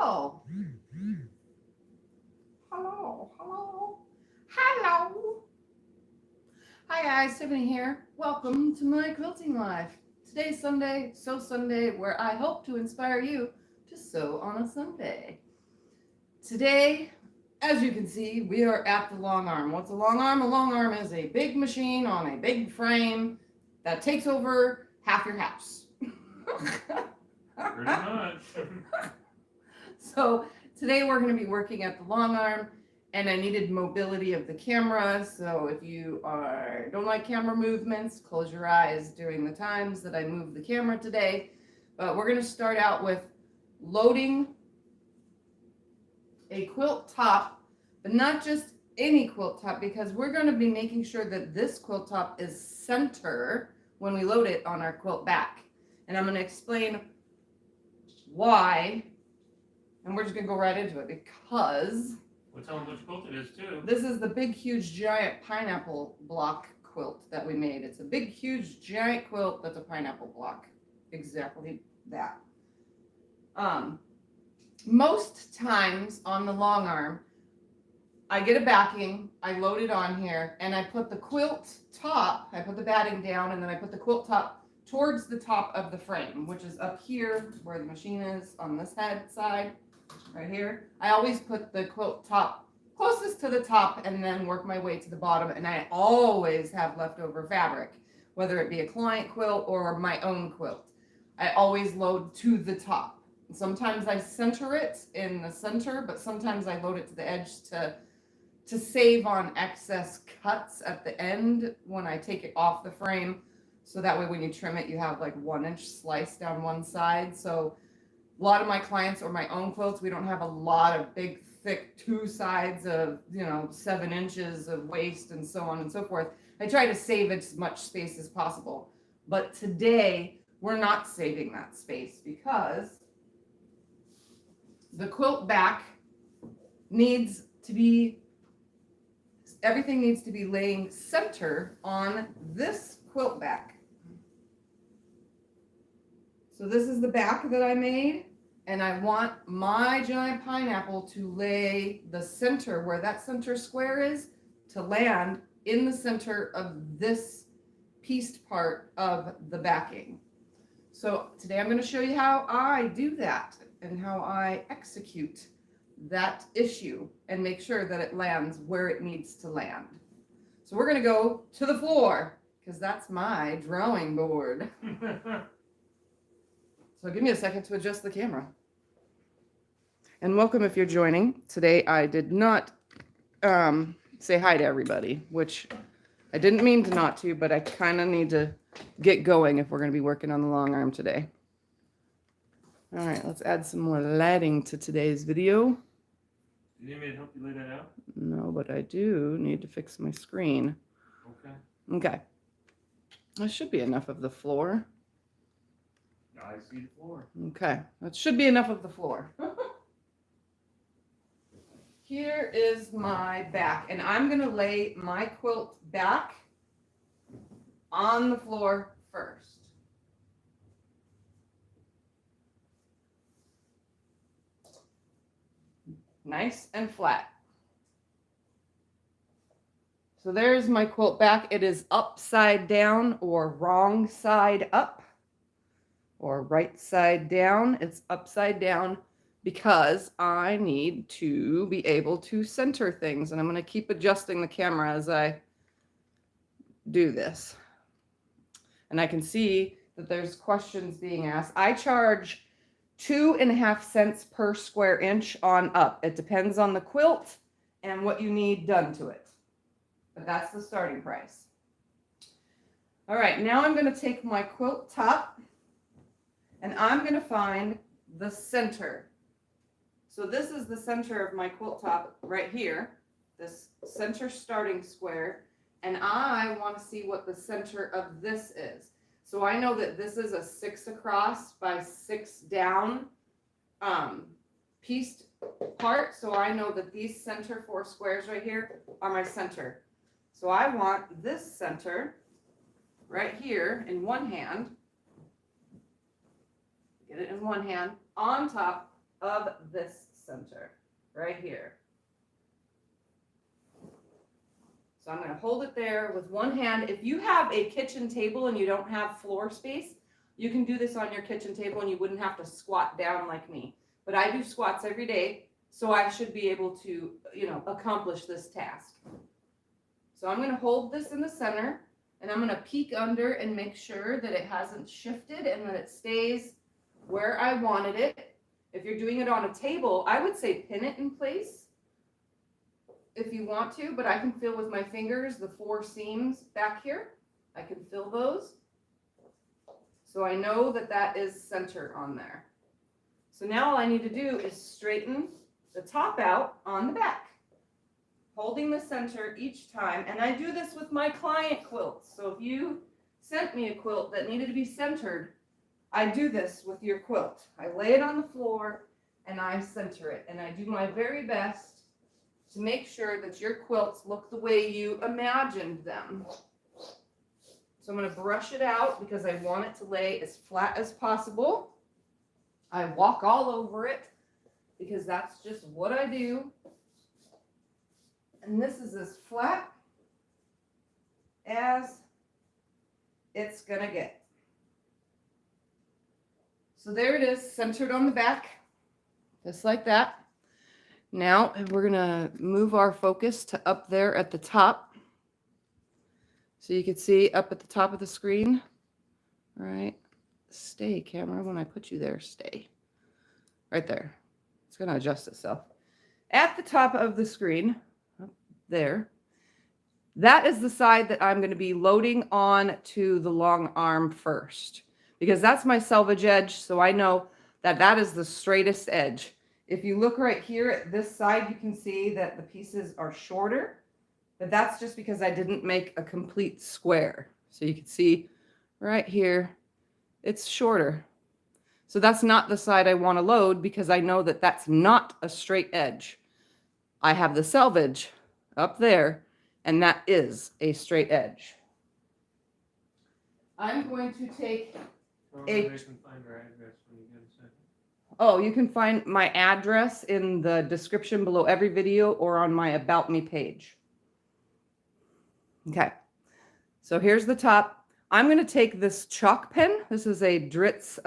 Hello. Hello. Hello. Hello. Hi guys, Tiffany here. Welcome to my quilting life. Today's Sunday, Sew Sunday, where I hope to inspire you to sew on a Sunday. Today, as you can see, we are at the Longarm. What's a Longarm? A Longarm is a big machine on a big frame that takes over half your house. Pretty much. So today we're going to be working at the Longarm, and I needed mobility of the camera. So if you don't like camera movements, close your eyes during the times that I move the camera today. But we're going to start out with loading a quilt top, but not just any quilt top, because we're going to be making sure that this quilt top is center when we load it on our quilt back. And I'm going to explain why, and we're just going to go right into it because We'll tell them which quilt it is too. this is the big, huge, giant pineapple block quilt that we made. It's a big, huge, giant quilt that's a pineapple block. Exactly that. Most times on the Longarm, I get a backing, I load it on here, and I put the quilt top, I put the batting down, and then I put the quilt top towards the top of the frame, which is up here where the machine is on this head side, right here. I always put the quilt top closest to the top and then work my way to the bottom, and I always have leftover fabric, whether it be a client quilt or my own quilt. I always load to the top. Sometimes I center it in the center, but sometimes I load it to the edge to save on excess cuts at the end when I take it off the frame. So that way when you trim it, you have like 1 inch slice down one side. So a lot of my clients or my own quilts, we don't have a lot of big, thick 2 sides of, 7 inches of waist and so on and so forth. I try to save as much space as possible. But today, we're not saving that space because the quilt back everything needs to be laying center on this quilt back. So this is the back that I made, and I want my giant pineapple to lay the center, where that center square is, to land in the center of this pieced part of the backing. So today I'm going to show you how I do that and how I execute that issue and make sure that it lands where it needs to land. So we're going to go to the floor because that's my drawing board. So give me a second to adjust the camera. And welcome if you're joining. Today I did not say hi to everybody, which I didn't mean to not to, but I kind of need to get going if we're going to be working on the Longarm today. All right, let's add some more lighting to today's video. Do you need me to help you lay that out? No, but I do need to fix my screen. Okay. Okay. That should be enough of the floor. I see the floor. Okay, that should be enough of the floor. Here is my back, and I'm going to lay my quilt back on the floor first. Nice and flat. So there's my quilt back. It is upside down or wrong side up or right side down. It's upside down because I need to be able to center things, and I'm going to keep adjusting the camera as I do this. And I can see that there's questions being asked. I charge 2.5 cents per square inch on up. It depends on the quilt and what you need done to it. But that's the starting price. All right, now I'm going to take my quilt top and I'm going to find the center. So this is the center of my quilt top right here, this center starting square, and I want to see what the center of this is. So I know that this is a 6 across by 6 down pieced part. So I know that these center 4 squares right here are my center. So I want this center right here in one hand. Get it in one hand on top of this center right here. So I'm going to hold it there with one hand. If you have a kitchen table and you don't have floor space, you can do this on your kitchen table and you wouldn't have to squat down like me. But I do squats every day, so I should be able to, accomplish this task. So I'm going to hold this in the center, and I'm going to peek under and make sure that it hasn't shifted and that it stays where I wanted it. If you're doing it on a table, I would say pin it in place if you want to, but I can feel with my fingers the 4 seams back here. I can feel those. So I know that that is centered on there. So now all I need to do is straighten the top out on the back, holding the center each time. And I do this with my client quilts. So if you sent me a quilt that needed to be centered, I do this with your quilt. I lay it on the floor and I center it. And I do my very best to make sure that your quilts look the way you imagined them. So I'm going to brush it out because I want it to lay as flat as possible. I walk all over it because that's just what I do. And this is as flat as it's going to get. So there it is, centered on the back, just like that. Now we're going to move our focus to up there at the top. So you can see up at the top of the screen. All right. Stay, camera. When I put you there, stay. Right there. It's going to adjust itself. At the top of the screen, up there, that is the side that I'm going to be loading on to the long arm first. Because that's my selvage edge, so I know that that is the straightest edge. If you look right here at this side, you can see that the pieces are shorter, but that's just because I didn't make a complete square. So you can see right here, it's shorter. So that's not the side I want to load because I know that that's not a straight edge. I have the selvage up there, and that is a straight edge. I'm going to take They can find our address when you get a second. Oh, you can find my address in the description below every video or on my About Me page. Okay, so here's the top. I'm going to take this chalk pen. This is a Dritz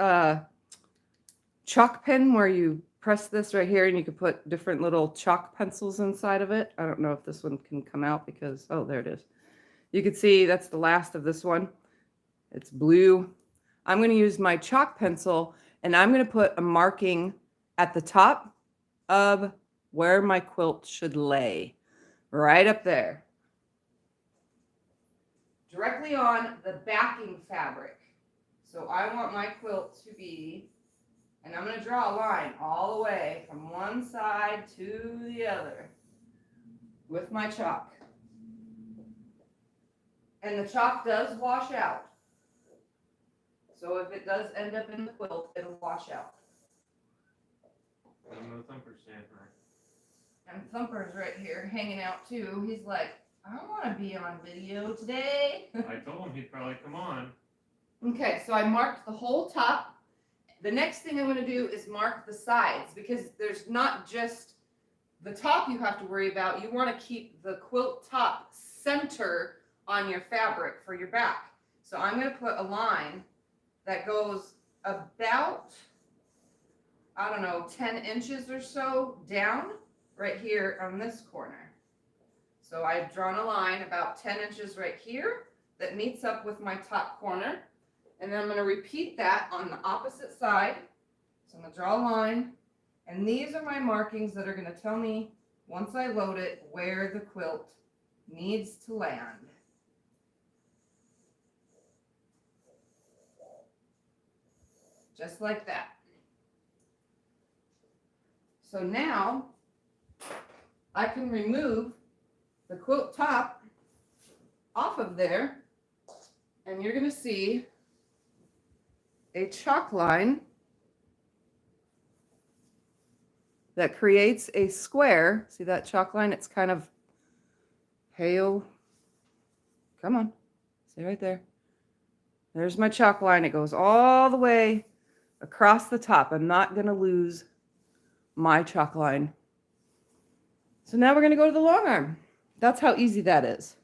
chalk pen where you press this right here and you can put different little chalk pencils inside of it. I don't know if this one can come out because, oh, there it is. You can see that's the last of this one. It's blue. I'm going to use my chalk pencil and I'm going to put a marking at the top of where my quilt should lay. Right up there. Directly on the backing fabric. So I want my quilt to be, and I'm going to draw a line all the way from one side to the other with my chalk. And the chalk does wash out. So if it does end up in the quilt, it'll wash out. No Thumper stand, right? And Thumper's right here hanging out too. He's like, I don't want to be on video today. I told him he'd probably come on. Okay, so I marked the whole top. The next thing I'm going to do is mark the sides because there's not just the top you have to worry about. You want to keep the quilt top center on your fabric for your back. So I'm going to put a line that goes about, I don't know, 10 inches or so down right here on this corner. So I've drawn a line about 10 inches right here that meets up with my top corner. And then I'm going to repeat that on the opposite side. So I'm going to draw a line. And these are my markings that are going to tell me, once I load it, where the quilt needs to land. Just like that. So now I can remove the quilt top off of there, and you're going to see a chalk line that creates a square. See that chalk line? It's kind of pale. Come on. See right there. There's my chalk line. It goes all the way across the top. I'm not going to lose my chalk line. So now we're going to go to the long arm. That's how easy that is.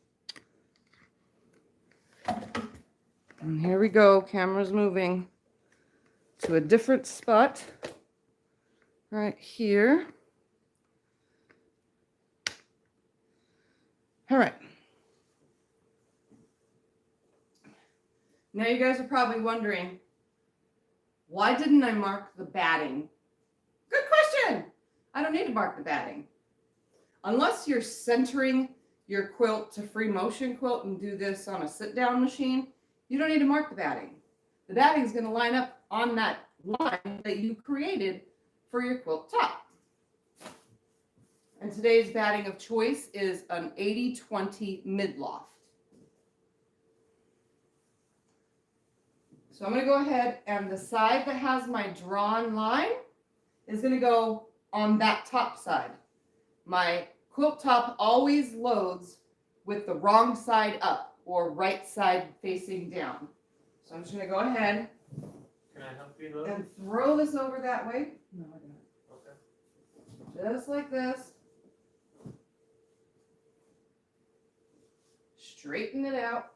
And here we go. Camera's moving to a different spot right here. All right. Now you guys are probably wondering, why didn't I mark the batting? Good question. I don't need to mark the batting. Unless you're centering your quilt to free motion quilt and do this on a sit down machine, you don't need to mark the batting. The batting is going to line up on that line that you created for your quilt top. And today's batting of choice is an 80-20 mid-loft. So I'm going to go ahead, and the side that has my drawn line is going to go on that top side. My quilt top always loads with the wrong side up or right side facing down. So I'm just going to go ahead Can I help you load? and throw this over that way. No, I don't. Okay. Just like this. Straighten it out.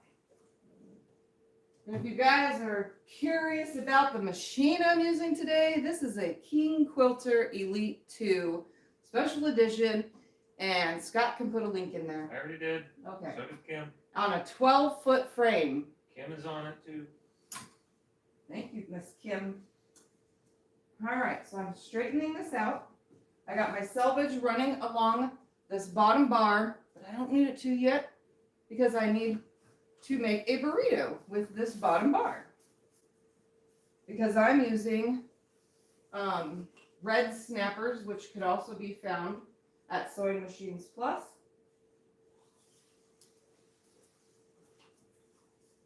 And if you guys are curious about the machine I'm using today, this is a King Quilter Elite 2 Special Edition, and Scott can put a link in there. I already did. Okay. So did Kim. On a 12-foot frame. Kim is on it too. Thank you, Miss Kim. All right, so I'm straightening this out. I got my selvage running along this bottom bar, but I don't need it to yet because I need to make a burrito with this bottom bar. Because I'm using red snappers, which could also be found at SewingMachinesPlus.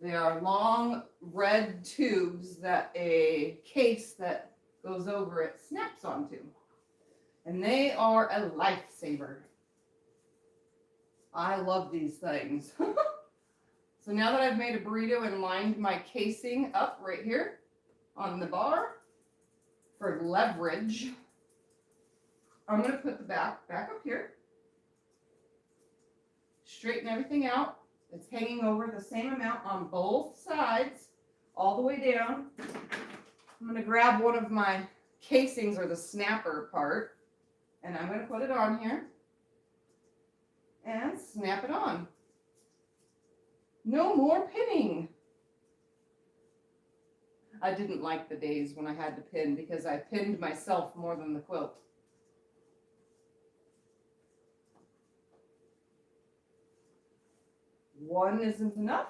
They are long red tubes that a case that goes over it snaps onto. And they are a lifesaver. I love these things. So now that I've made a burrito and lined my casing up right here on the bar for leverage, I'm going to put the back up here. Straighten everything out. It's hanging over the same amount on both sides, all the way down. I'm going to grab one of my casings, or the snapper part, and I'm going to put it on here and snap it on. No more pinning. I didn't like the days when I had to pin because I pinned myself more than the quilt. One isn't enough.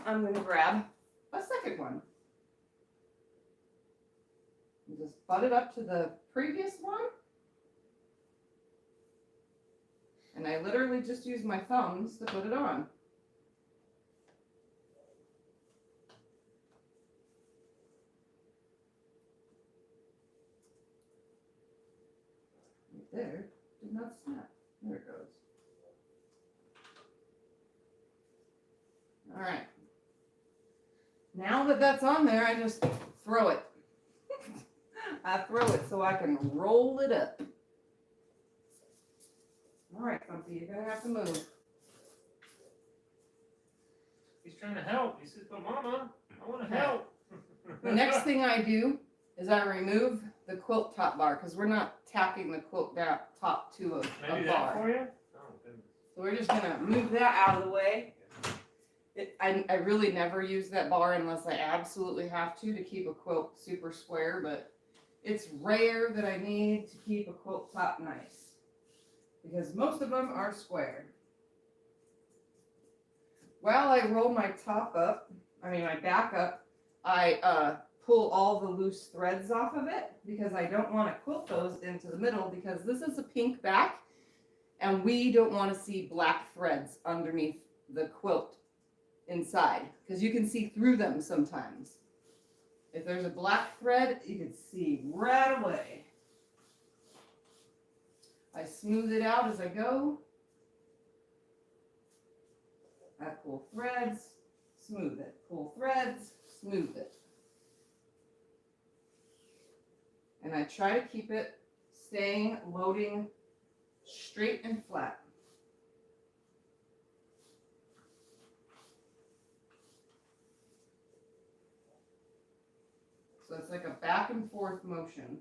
I'm going to grab a second one. And just butt it up to the previous one. And I literally just use my thumbs to put it on. There, did not snap. There it goes. All right. Now that that's on there, I just throw it. I throw it so I can roll it up. All right, Bumpy, you're gonna have to move. He's trying to help. He says, but Mama, I want to help. The next thing I do is I remove the quilt top bar because we're not tacking the quilt down top to a Maybe bar. that for you? Oh, goodness. So we're just gonna move that out of the way. I really never use that bar unless I absolutely have to keep a quilt super square, but it's rare that I need to keep a quilt top nice because most of them are square. While I roll my my back up, I pull all the loose threads off of it because I don't want to quilt those into the middle because this is a pink back and we don't want to see black threads underneath the quilt inside because you can see through them sometimes. If there's a black thread, you can see right away. I smooth it out as I go. I pull threads, smooth it. Pull threads, smooth it. And I try to keep it staying, loading straight and flat. So it's like a back and forth motion.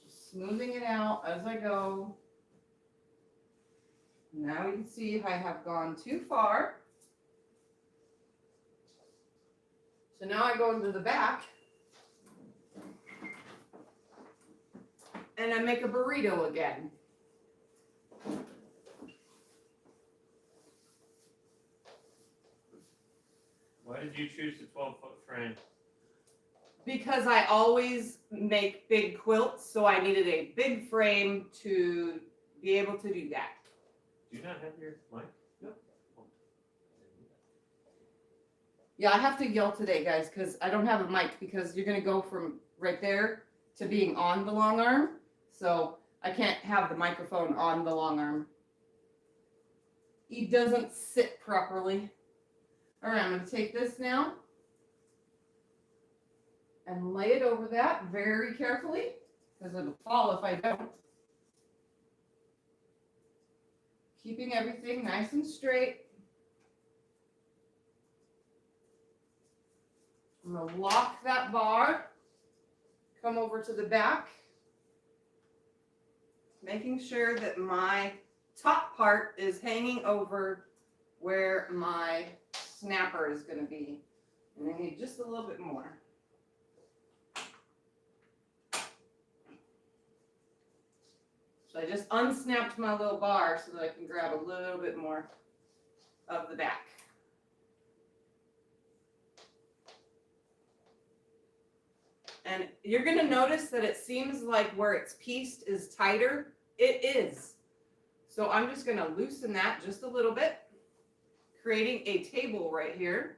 Just smoothing it out as I go. Now you can see I have gone too far. So now I go into the back and I make a burrito again. Why did you choose the 12-foot frame? Because I always make big quilts, so I needed a big frame to be able to do that. Do you not have your mic? Nope. Yeah, I have to yell today, guys, because I don't have a mic, because you're going to go from right there to being on the long arm. So I can't have the microphone on the long arm. It doesn't sit properly. All right, I'm going to take this now and lay it over that very carefully, because it'll fall if I don't. Keeping everything nice and straight. I'm going to lock that bar, come over to the back, making sure that my top part is hanging over where my snapper is going to be. And I need just a little bit more. So I just unsnapped my little bar so that I can grab a little bit more of the back. And you're going to notice that it seems like where it's pieced is tighter. It is. So I'm just going to loosen that just a little bit, creating a table right here.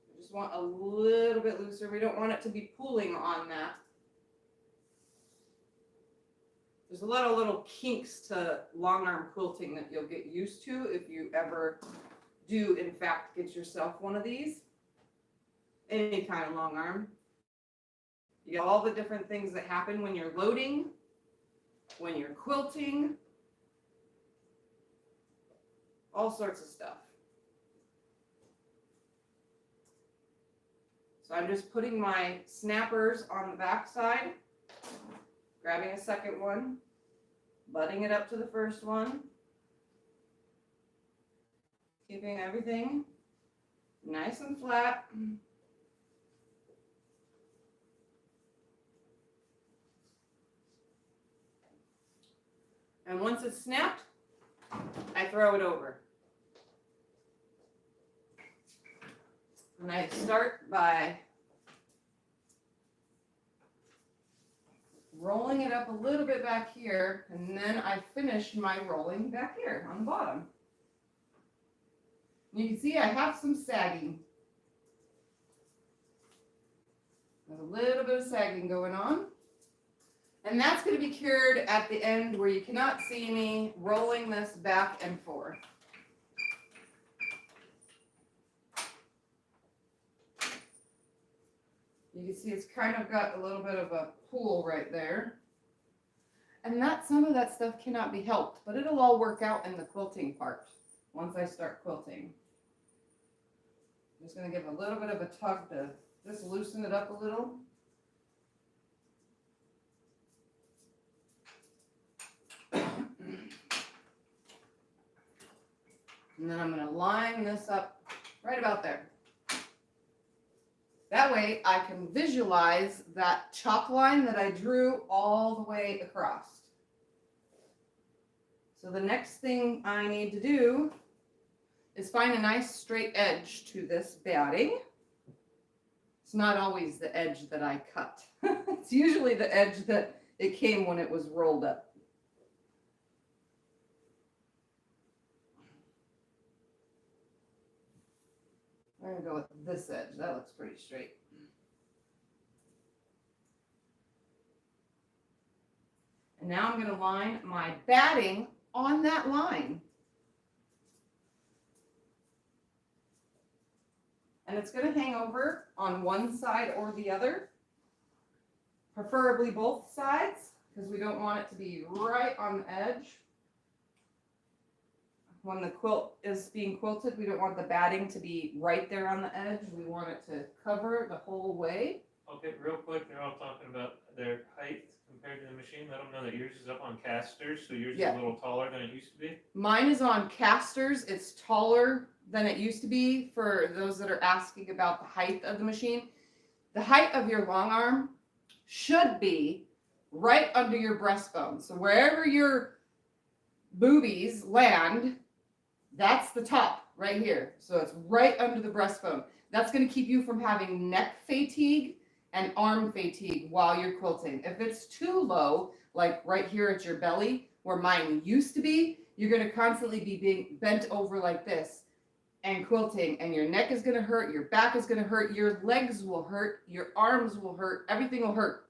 I just want a little bit looser. We don't want it to be pulling on that. There's a lot of little kinks to long arm quilting that you'll get used to if you ever do, in fact, get yourself one of these. Any kind of long arm. You get all the different things that happen when you're loading, when you're quilting, all sorts of stuff. So I'm just putting my snappers on the back side, grabbing a second one, butting it up to the first one, keeping everything nice and flat. And once it's snapped, I throw it over. And I start by rolling it up a little bit back here, and then I finish my rolling back here on the bottom. You can see I have some sagging. There's a little bit of sagging going on. And that's going to be cured at the end where you cannot see me rolling this back and forth. You can see it's kind of got a little bit of a pool right there. And that some of that stuff cannot be helped, but it'll all work out in the quilting part once I start quilting. I'm just going to give a little bit of a tug to just loosen it up a little. And then I'm going to line this up right about there. That way I can visualize that chalk line that I drew all the way across. So the next thing I need to do is find a nice straight edge to this batting. It's not always the edge that I cut. It's usually the edge that it came when it was rolled up. I'm going to go with this edge. That looks pretty straight. And now I'm going to line my batting on that line. and it's going to hang over on one side or the other, preferably both sides, because we don't want it to be right on the edge. When the quilt is being quilted, we don't want the batting to be right there on the edge. We want it to cover the whole way. Okay, real quick, they're all talking about their height compared to the machine. Let them know that yours is up on casters, so yours is a little taller than it used to be. Mine is on casters. It's taller than it used to be. For those that are asking about the height of the machine, the height of your long arm should be right under your breastbone. So wherever your boobies land, that's the top right here. So it's right under the breastbone. That's going to keep you from having neck fatigue and arm fatigue while you're quilting. If it's too low, like right here at your belly, where mine used to be, you're going to constantly be being bent over like this and quilting, and your neck is going to hurt, your back is going to hurt, your legs will hurt, your arms will hurt, everything will hurt.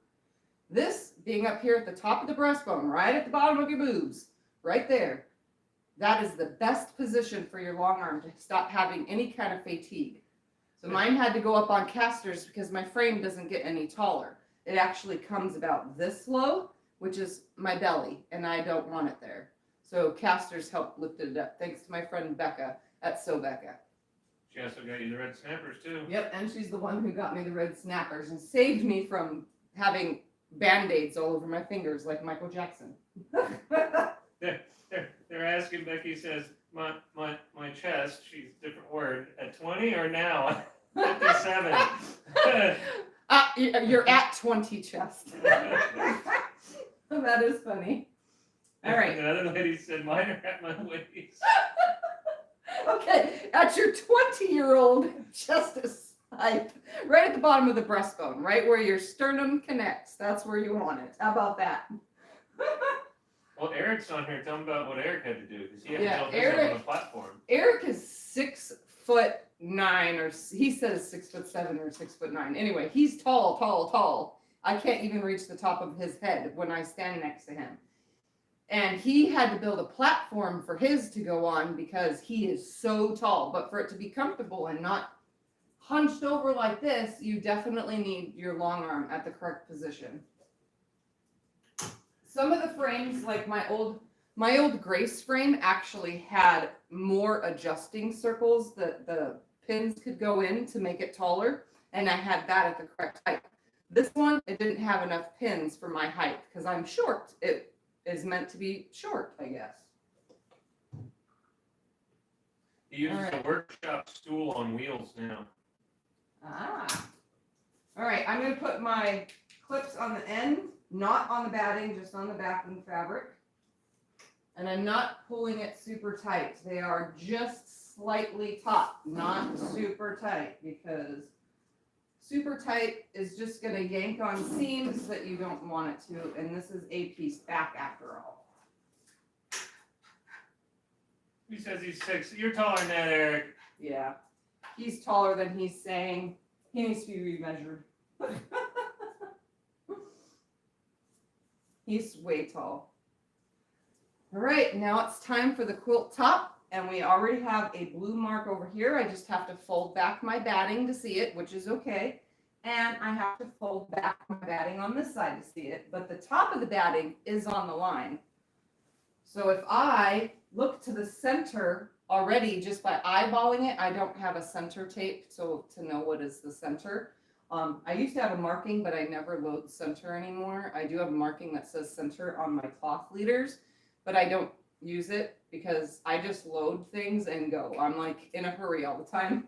This being up here at the top of the breastbone, right at the bottom of your boobs, right there, that is the best position for your long arm to stop having any kind of fatigue. So mine had to go up on casters because my frame doesn't get any taller. It actually comes about this low, which is my belly, and I don't want it there. So casters help lift it up, thanks to my friend Becca at Sew Becca. She also got you the red snappers too. Yep, and she's the one who got me the red snappers and saved me from having Band-Aids all over my fingers like Michael Jackson. They're asking, Becky says, my chest, she's a different word, at 20 or now? 57. You're at 20 chest. That is funny. All right. And the other lady said, mine are at my waist. Okay, at your 20-year-old chest is height, right at the bottom of the breastbone, right where your sternum connects. That's where you want it. How about that? Well, Eric's on here. Tell him about what Eric had to do, because he had to build Eric, this up on the platform. Eric is 6'9", or he says 6'7" or 6'9". Anyway, he's tall. I can't even reach the top of his head when I stand next to him. And he had to build a platform for his to go on because he is so tall. But for it to be comfortable and not hunched over like this, you definitely need your long arm at the correct position. Some of the frames, like my old Grace frame, actually had more adjusting circles that the pins could go in to make it taller, and I had that at the correct height. This one, it didn't have enough pins for my height because I'm short. It is meant to be short, I guess. He uses a workshop stool on wheels now. Ah. All right, I'm going to put my clips on the end, not on the batting, just on the backing fabric. And I'm not pulling it super tight. They are just slightly taut, not super tight, because super tight is just going to yank on seams that you don't want it to, and this is a piece back after all. He says he's 6. You're taller than that, Eric. Yeah, he's taller than he's saying. He needs to be remeasured. He's way tall. All right, now it's time for the quilt top, and we already have a blue mark over here. I just have to fold back my batting to see it, which is okay. And I have to fold back my batting on this side to see it, but the top of the batting is on the line. So if I look to the center already just by eyeballing it, I don't have a center tape to know what is the center. I used to have a marking, but I never load center anymore. I do have a marking that says center on my cloth leaders, but I don't use it because I just load things and go. I'm like in a hurry all the time.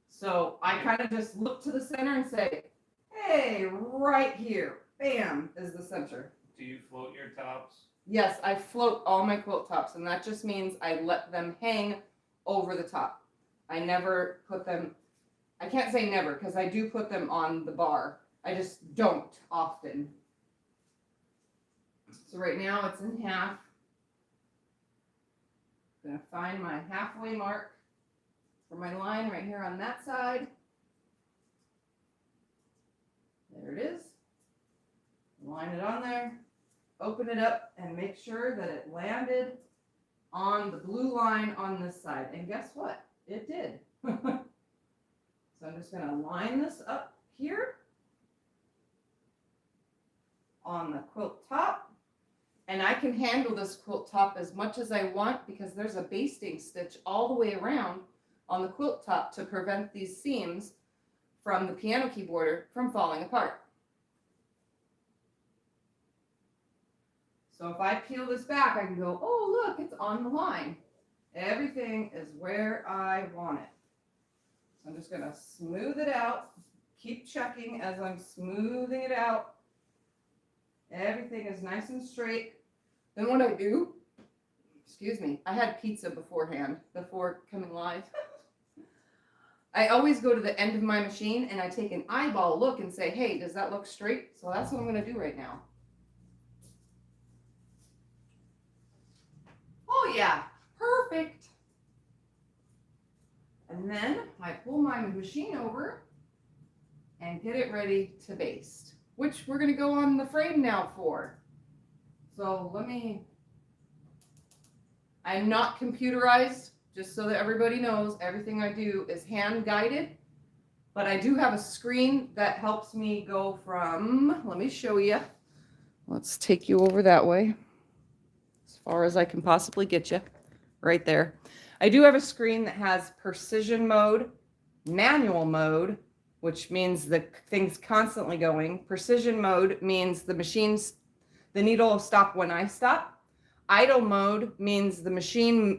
So I kind of just look to the center and say, hey, right here, bam, is the center. Do you float your tops? Yes, I float all my quilt tops, and that just means I let them hang over the top. I never put them, I can't say never, because I do put them on the bar. I just don't often. So right now it's in half. I'm going to find my halfway mark for my line right here on that side. There it is. Line it on there. Open it up and make sure that it landed on the blue line on this side. And guess what? It did. So So I'm just going to line this up here on the quilt top. And I can handle this quilt top as much as I want because there's a basting stitch all the way around on the quilt top to prevent these seams from the piano keyboard from falling apart. So if I peel this back, I can go, oh, look, it's on the line. Everything is where I want it. So I'm just going to smooth it out. Keep checking as I'm smoothing it out. Everything is nice and straight. Then what I do, excuse me, I had pizza beforehand, before coming live. I always go to the end of my machine and I take an eyeball look and say, hey, does that look straight? So that's what I'm going to do right now. Oh yeah, perfect. And then I pull my machine over and get it ready to baste, which we're going to go on the frame now for. So I'm not computerized, just so that everybody knows everything I do is hand guided, but I do have a screen that helps me go from, let me show you. Let's take you over that way as far as I can possibly get you, right there. I do have a screen that has precision mode, manual mode, which means the thing's constantly going. Precision mode means the needle will stop when I stop. Idle mode means the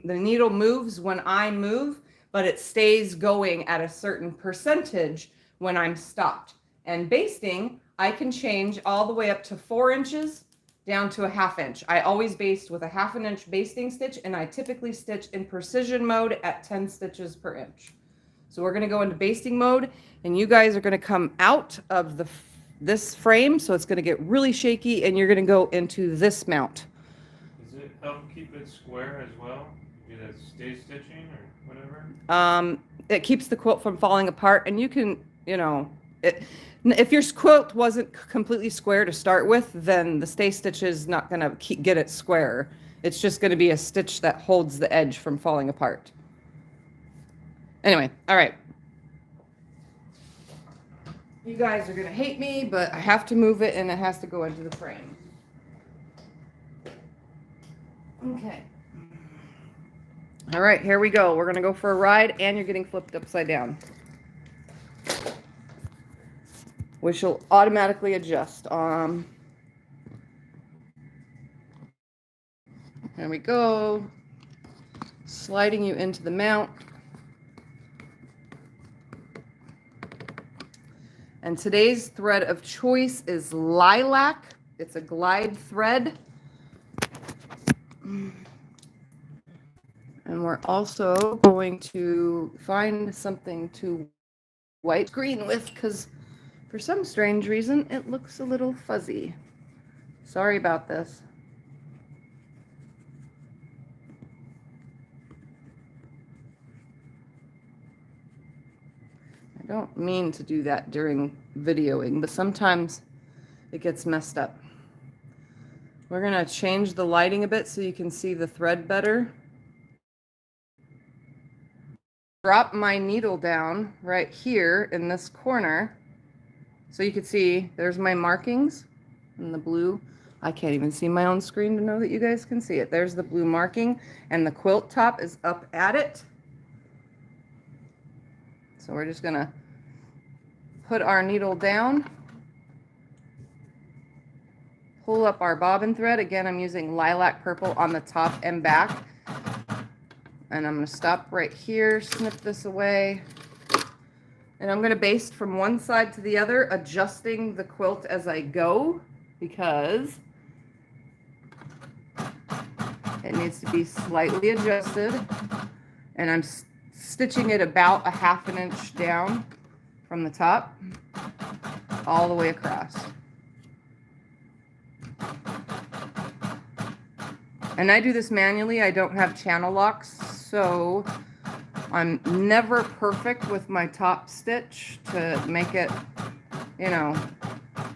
needle moves when I move, but it stays going at a certain percentage when I'm stopped. And basting, I can change all the way up to 4 inches down to a 1/2 inch. I always baste with a 1/2 inch basting stitch, and I typically stitch in precision mode at 10 stitches per inch. So we're gonna go into basting mode, and you guys are gonna come out of this frame, so it's gonna get really shaky, and you're gonna go into this mount. Does it help keep it square as well? Do that stay stitching or whatever? It keeps the quilt from falling apart, and you can, if your quilt wasn't completely square to start with, then the stay stitch is not gonna get it square. It's just gonna be a stitch that holds the edge from falling apart. Anyway, all right. You guys are gonna hate me, but I have to move it and it has to go into the frame. Okay. All right, here we go. We're gonna go for a ride, and you're getting flipped upside down, which will automatically adjust. There we go. Sliding you into the mount. And today's thread of choice is lilac. It's a glide thread. And we're also going to find something to white green with, because for some strange reason, it looks a little fuzzy. Sorry about this. I don't mean to do that during videoing, but sometimes it gets messed up. We're going to change the lighting a bit so you can see the thread better. Drop my needle down right here in this corner so you can see there's my markings in the blue. I can't even see my own screen to know that you guys can see it. There's the blue marking, and the quilt top is up at it. So we're just gonna put our needle down, pull up our bobbin thread. Again, I'm using lilac purple on the top and back. And I'm gonna stop right here, snip this away. And I'm gonna baste from one side to the other, adjusting the quilt as I go, because it needs to be slightly adjusted. And I'm stitching it about a 1/2 inch down from the top all the way across. And I do this manually. I don't have channel locks, so I'm never perfect with my top stitch to make it,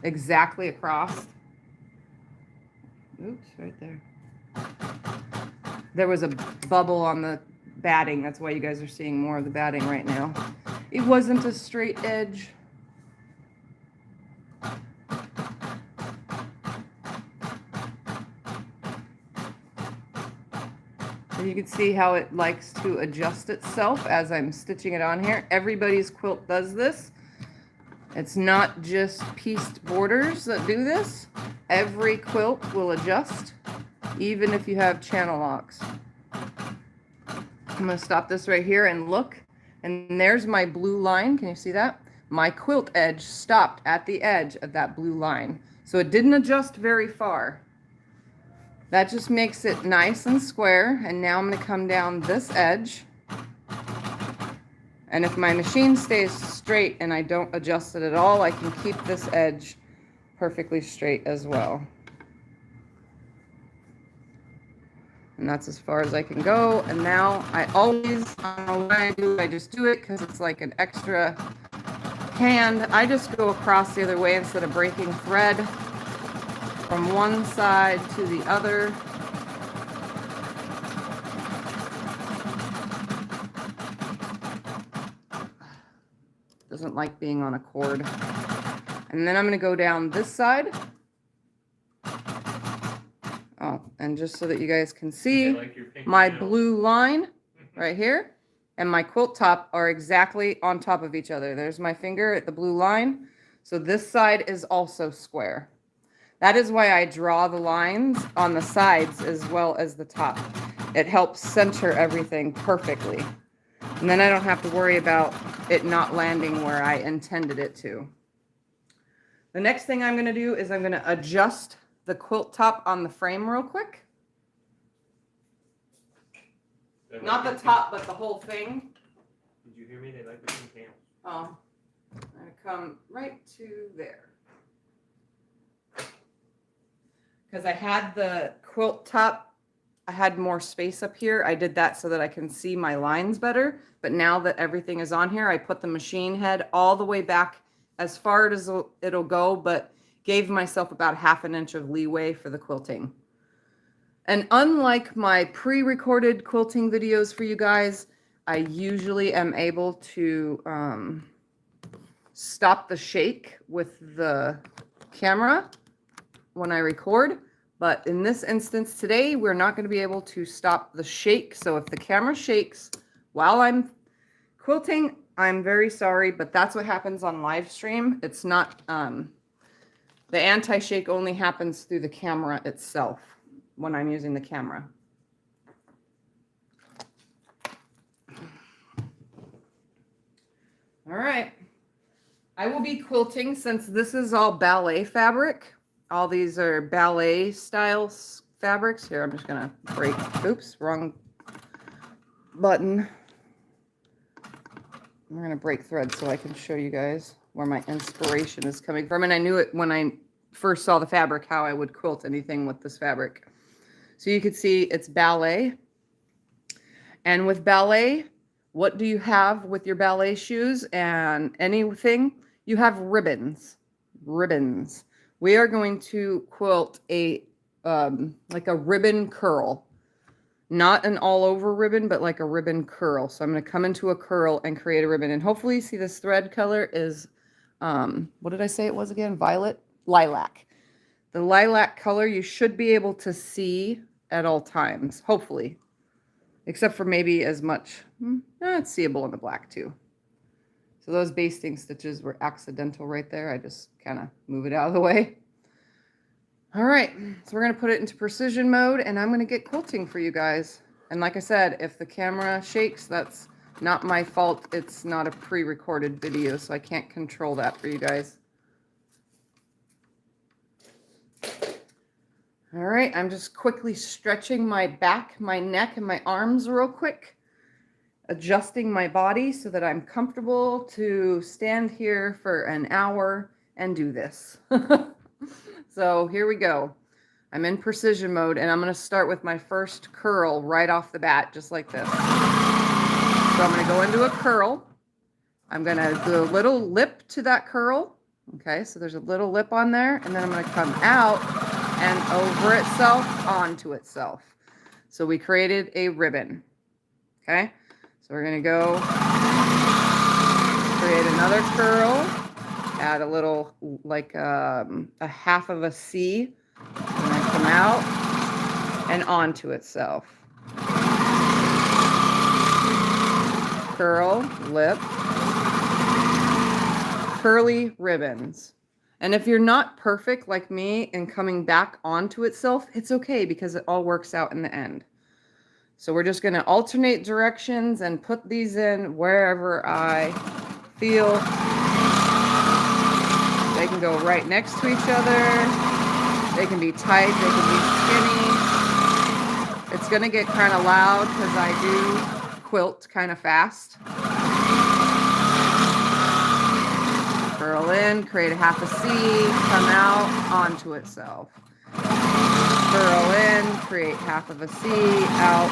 exactly across. Oops, right there. There was a bubble on the batting. That's why you guys are seeing more of the batting right now. it wasn't a straight edge. And you can see how it likes to adjust itself as I'm stitching it on here. Everybody's quilt does this. It's not just pieced borders that do this. Every quilt will adjust, even if you have channel locks. I'm gonna stop this right here and look, and there's my blue line. Can you see that? My quilt edge stopped at the edge of that blue line. So it didn't adjust very far. That just makes it nice and square. And now I'm gonna come down this edge. And if my machine stays straight and I don't adjust it at all, I can keep this edge perfectly straight as well. And that's as far as I can go. And now I always, I don't know why I do it, I just do it because it's like an extra hand. I just go across the other way instead of breaking thread from one side to the other. Doesn't like being on a cord. And then I'm going to go down this side. Oh, and just so that you guys can see, my blue line right here and my quilt top are exactly on top of each other. There's my finger at the blue line. So this side is also square. That is why I draw the lines on the sides as well as the top. It helps center everything perfectly. And then I don't have to worry about it not landing where I intended it to. The next thing I'm going to do is I'm going to adjust the quilt top on the frame real quick. Not the top, but the whole thing. Did you hear me? They like the pink nails. Oh, I'm going to come right to there. Because I had the quilt top, I had more space up here. I did that so that I can see my lines better. But now that everything is on here, I put the machine head all the way back as far as it'll go, but gave myself about ½ an inch of leeway for the quilting. And unlike my pre-recorded quilting videos for you guys, I usually am able to stop the shake with the camera when I record. But in this instance today, we're not going to be able to stop the shake. So if the camera shakes while I'm quilting, I'm very sorry, but that's what happens on live stream. It's not, the anti-shake only happens through the camera itself when I'm using the camera. All right. I will be quilting since this is all ballet fabric. All these are ballet style fabrics. Here, I'm just gonna break, oops, wrong button. We're gonna break thread so I can show you guys where my inspiration is coming from. And I knew it when I first saw the fabric, how I would quilt anything with this fabric. So you can see it's ballet. And with ballet, what do you have with your ballet shoes and anything? You have ribbons, ribbons. We are going to quilt a, like a ribbon curl, not an all over ribbon, but like a ribbon curl. So I'm going to come into a curl and create a ribbon. And hopefully you see this thread color is, what did I say it was again? Violet? Lilac. The lilac color you should be able to see at all times, hopefully, except for maybe as much, it's seeable in the black too. So those basting stitches were accidental right there. I just kind of move it out of the way. All right, so we're going to put it into precision mode and I'm going to get quilting for you guys. And like I said, if the camera shakes, that's not my fault. It's not a pre-recorded video, so I can't control that for you guys. All right, I'm just quickly stretching my back, my neck, and my arms real quick. Adjusting my body so that I'm comfortable to stand here for an hour and do this. So here we go. I'm in precision mode and I'm going to start with my first curl right off the bat, just like this. So I'm going to go into a curl. I'm going to do a little lip to that curl. Okay, so there's a little lip on there, and then I'm going to come out and over itself onto itself. So we created a ribbon. Okay. So we're going to go create another curl, add a little, like a half of a C, and then come out and onto itself. Curl, lip, curly ribbons. And if you're not perfect like me and coming back onto itself, it's okay because it all works out in the end. So we're just going to alternate directions and put these in wherever I feel. They can go right next to each other. They can be tight, they can be skinny. It's going to get kind of loud because I do quilt kind of fast. Curl in, create a half a C, come out onto itself. Curl in, create half of a C, out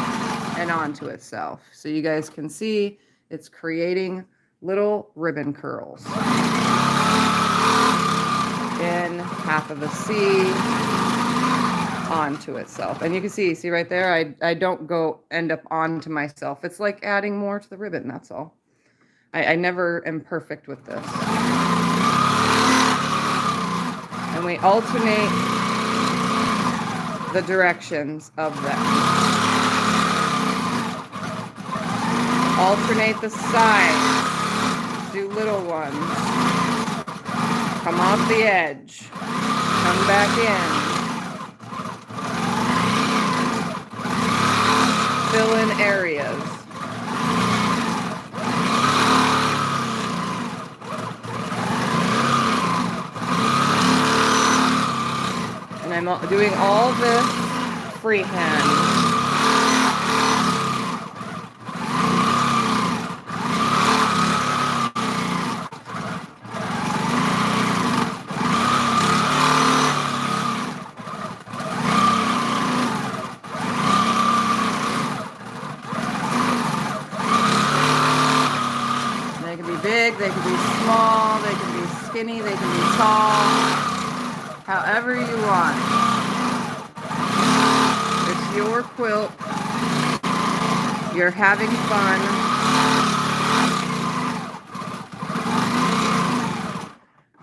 and onto itself. So you guys can see it's creating little ribbon curls. In, half of a C, onto itself. And you can see right there, I don't go end up onto myself. It's like adding more to the ribbon, that's all. I never am perfect with this. And we alternate the directions of them. Alternate the sides. Do little ones. Come off the edge. Come back in. Fill in areas. And I'm doing all this freehand. They can be big, they can be small, they can be skinny, they can be tall. However you want. It's your quilt. You're having fun.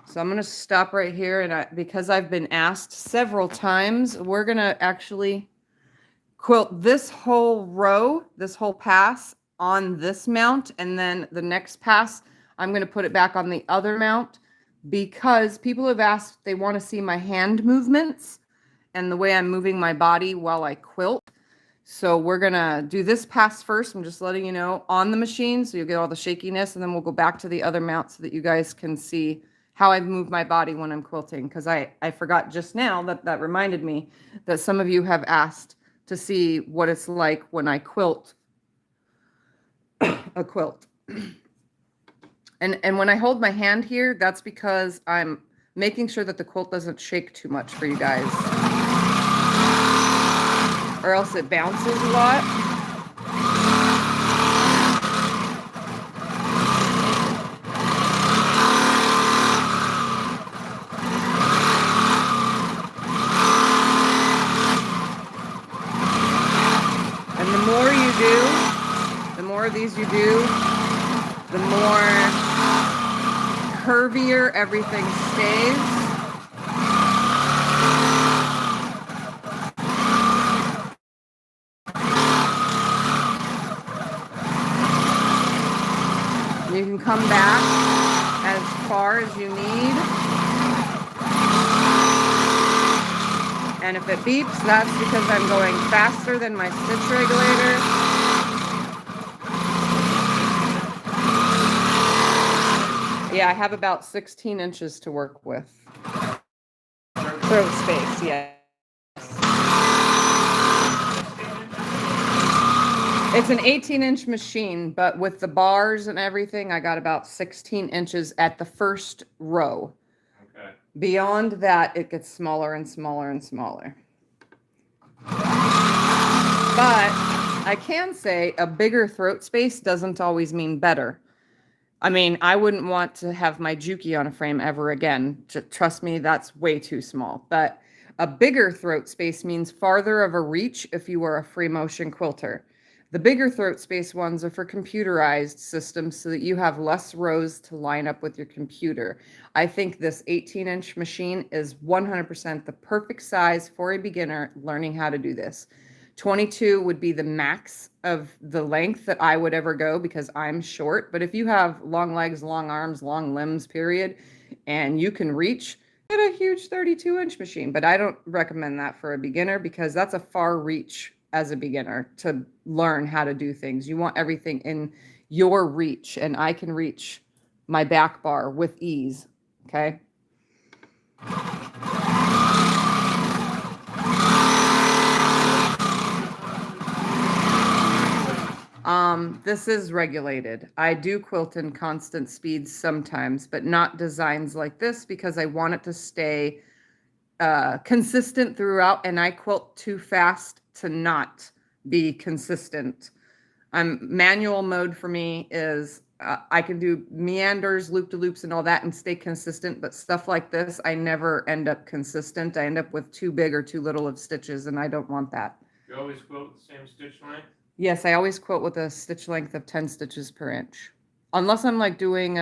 So I'm going to stop right here, and because I've been asked several times, we're going to actually quilt this whole row, this whole pass on this mount, and then the next pass, I'm going to put it back on the other mount. Because people have asked, they want to see my hand movements and the way I'm moving my body while I quilt. So we're going to do this pass first. I'm just letting you know on the machine so you'll get all the shakiness, and then we'll go back to the other mount so that you guys can see how I move my body when I'm quilting. Because I forgot just now, that reminded me that some of you have asked to see what it's like when I quilt a quilt. And when I hold my hand here, that's because I'm making sure that the quilt doesn't shake too much for you guys. Or else it bounces a lot. And the more you do, the more of these you do, the more curvier everything stays. You can come back as far as you need. And if it beeps, that's because I'm going faster than my stitch regulator. Yeah, I have about 16 inches to work with. Throat space, yes. It's an 18-inch machine, but with the bars and everything, I got about 16 inches at the first row. Okay. Beyond that, it gets smaller and smaller and smaller. But I can say a bigger throat space doesn't always mean better. I mean, I wouldn't want to have my Juki on a frame ever again. Trust me, that's way too small. But a bigger throat space means farther of a reach if you are a free motion quilter. The bigger throat space ones are for computerized systems so that you have less rows to line up with your computer. I think this 18-inch machine is 100% the perfect size for a beginner learning how to do this. 22 would be the max of the length that I would ever go because I'm short. But if you have long legs, long arms, long limbs, period, and you can reach, get a huge 32-inch machine. But I don't recommend that for a beginner because that's a far reach as a beginner to learn how to do things. You want everything in your reach, and I can reach my back bar with ease. Okay. This is regulated. I do quilt in constant speeds sometimes, but not designs like this because I want it to stay consistent throughout, and I quilt too fast to not be consistent. Manual mode for me is I can do meanders, loop-de-loops, and all that and stay consistent, but stuff like this, I never end up consistent. I end up with too big or too little of stitches, and I don't want that. You always quilt with the same stitch length? Yes, I always quilt with a stitch length of 10 stitches per inch. Unless I'm like doing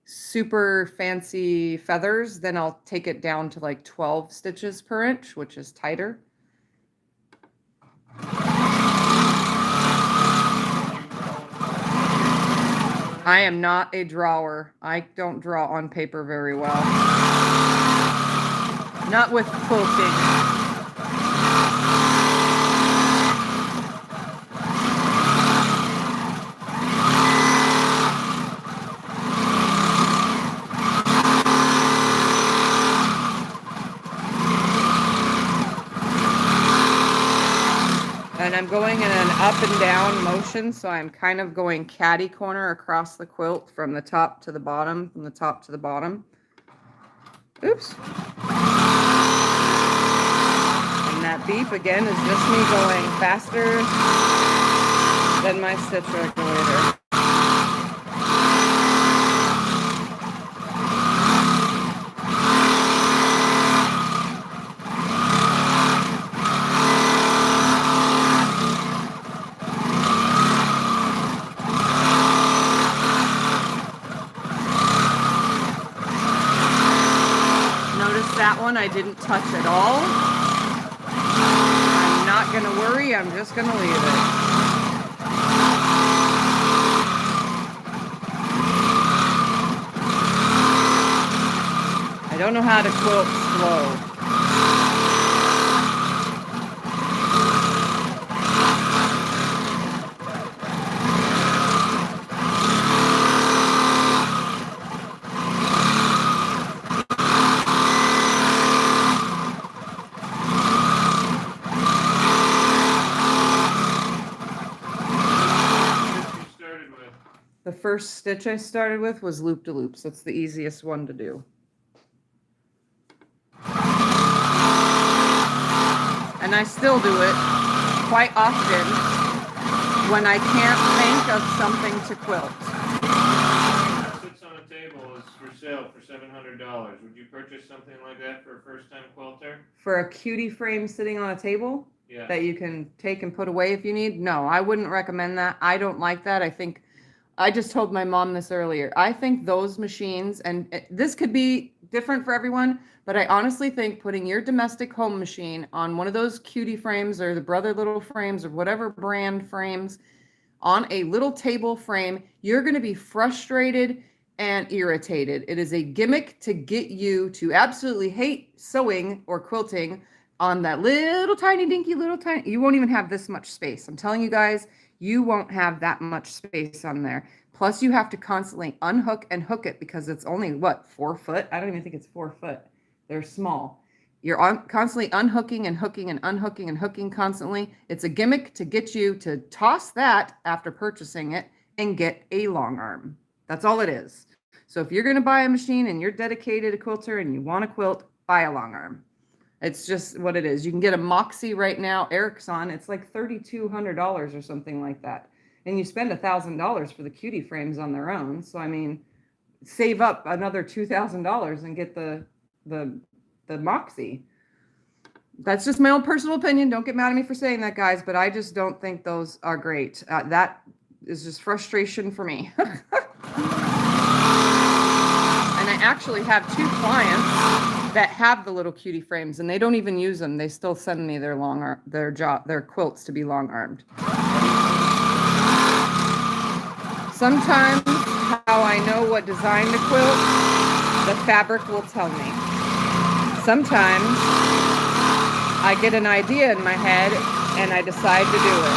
super fancy feathers, then I'll take it down to like 12 stitches per inch, which is tighter. I am not a drawer. I don't draw on paper very well. Not with quilting. And I'm going in an up and down motion, so I'm kind of going catty corner across the quilt from the top to the bottom, from the top to the bottom. Oops. And that beep again is just me going faster than my stitch regulator. That one I didn't touch at all. I'm not going to worry, I'm just going to leave it. I don't know how to quilt slow. The first stitch I started with was loop-de-loops. That's the easiest one to do. And I still do it quite often when I can't think of something to quilt. That sits on a table is for sale for $700. Would you purchase something like that for a first-time quilter? For a cutie frame sitting on a table? Yeah. That you can take and put away if you need? No, I wouldn't recommend that. I don't like that. I just told my mom this earlier. I think those machines, and this could be different for everyone, but I honestly think putting your domestic home machine on one of those cutie frames or the Brother Little frames or whatever brand frames on a little table frame, you're going to be frustrated and irritated. It is a gimmick to get you to absolutely hate sewing or quilting on that little tiny dinky little tiny. You won't even have this much space. I'm telling you guys, you won't have that much space on there. Plus you have to constantly unhook and hook it because it's only what, 4 foot? I don't even think it's 4 foot. They're small. You're constantly unhooking and hooking and unhooking and hooking constantly. It's a gimmick to get you to toss that after purchasing it and get a long arm. That's all it is. So if you're going to buy a machine and you're dedicated to quilter and you want to quilt, buy a long arm. It's just what it is. You can get a Moxie right now, Erickson. It's like $3,200 or something like that. And you spend $1,000 for the cutie frames on their own. So, I mean, save up another $2,000 and get the Moxie. That's just my own personal opinion. Don't get mad at me for saying that, guys, but I just don't think those are great. That is just frustration for me. And I actually have 2 clients that have the little cutie frames, and they don't even use them. They still send me their their quilts to be long armed. Sometimes how I know what design to quilt, the fabric will tell me. Sometimes I get an idea in my head and I decide to do it.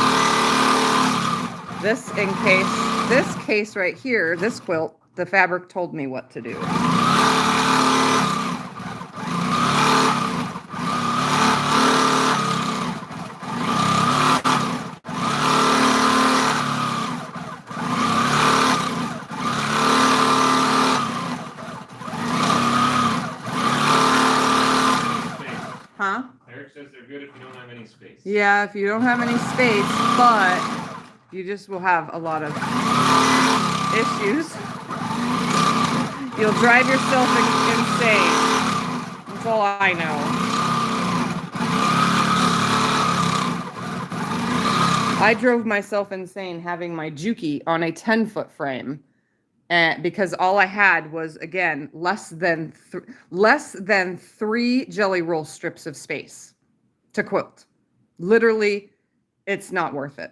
This case right here, this quilt, the fabric told me what to do. Huh? Eric says they're good if you don't have any space. Yeah, if you don't have any space, but you just will have a lot of issues. You'll drive yourself insane. That's all I know. I drove myself insane having my Juki on a 10-foot frame. Because all I had was, again, less than 3 jelly roll strips of space to quilt. Literally, it's not worth it.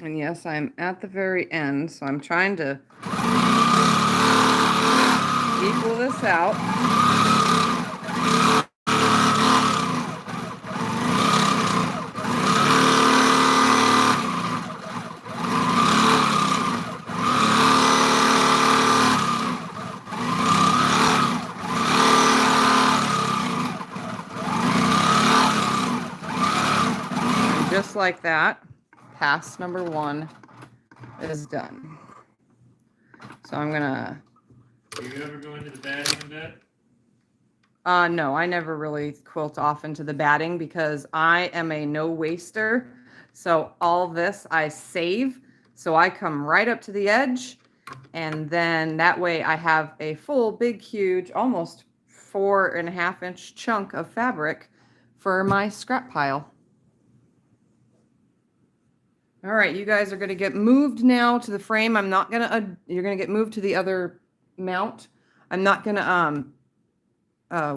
And yes, I'm at the very end, so I'm trying to equal this out. And just like that, pass number 1 is done. So I'm gonna. Do you ever go into the batting a bit? No, I never really quilt off into the batting because I am a no waster. So all this I save. So I come right up to the edge, and then that way I have a full, big, huge, almost 4.5-inch chunk of fabric for my scrap pile. All right, you guys are going to get moved now to the frame. I'm not going to, you're going to get moved to the other mount. I'm not going to,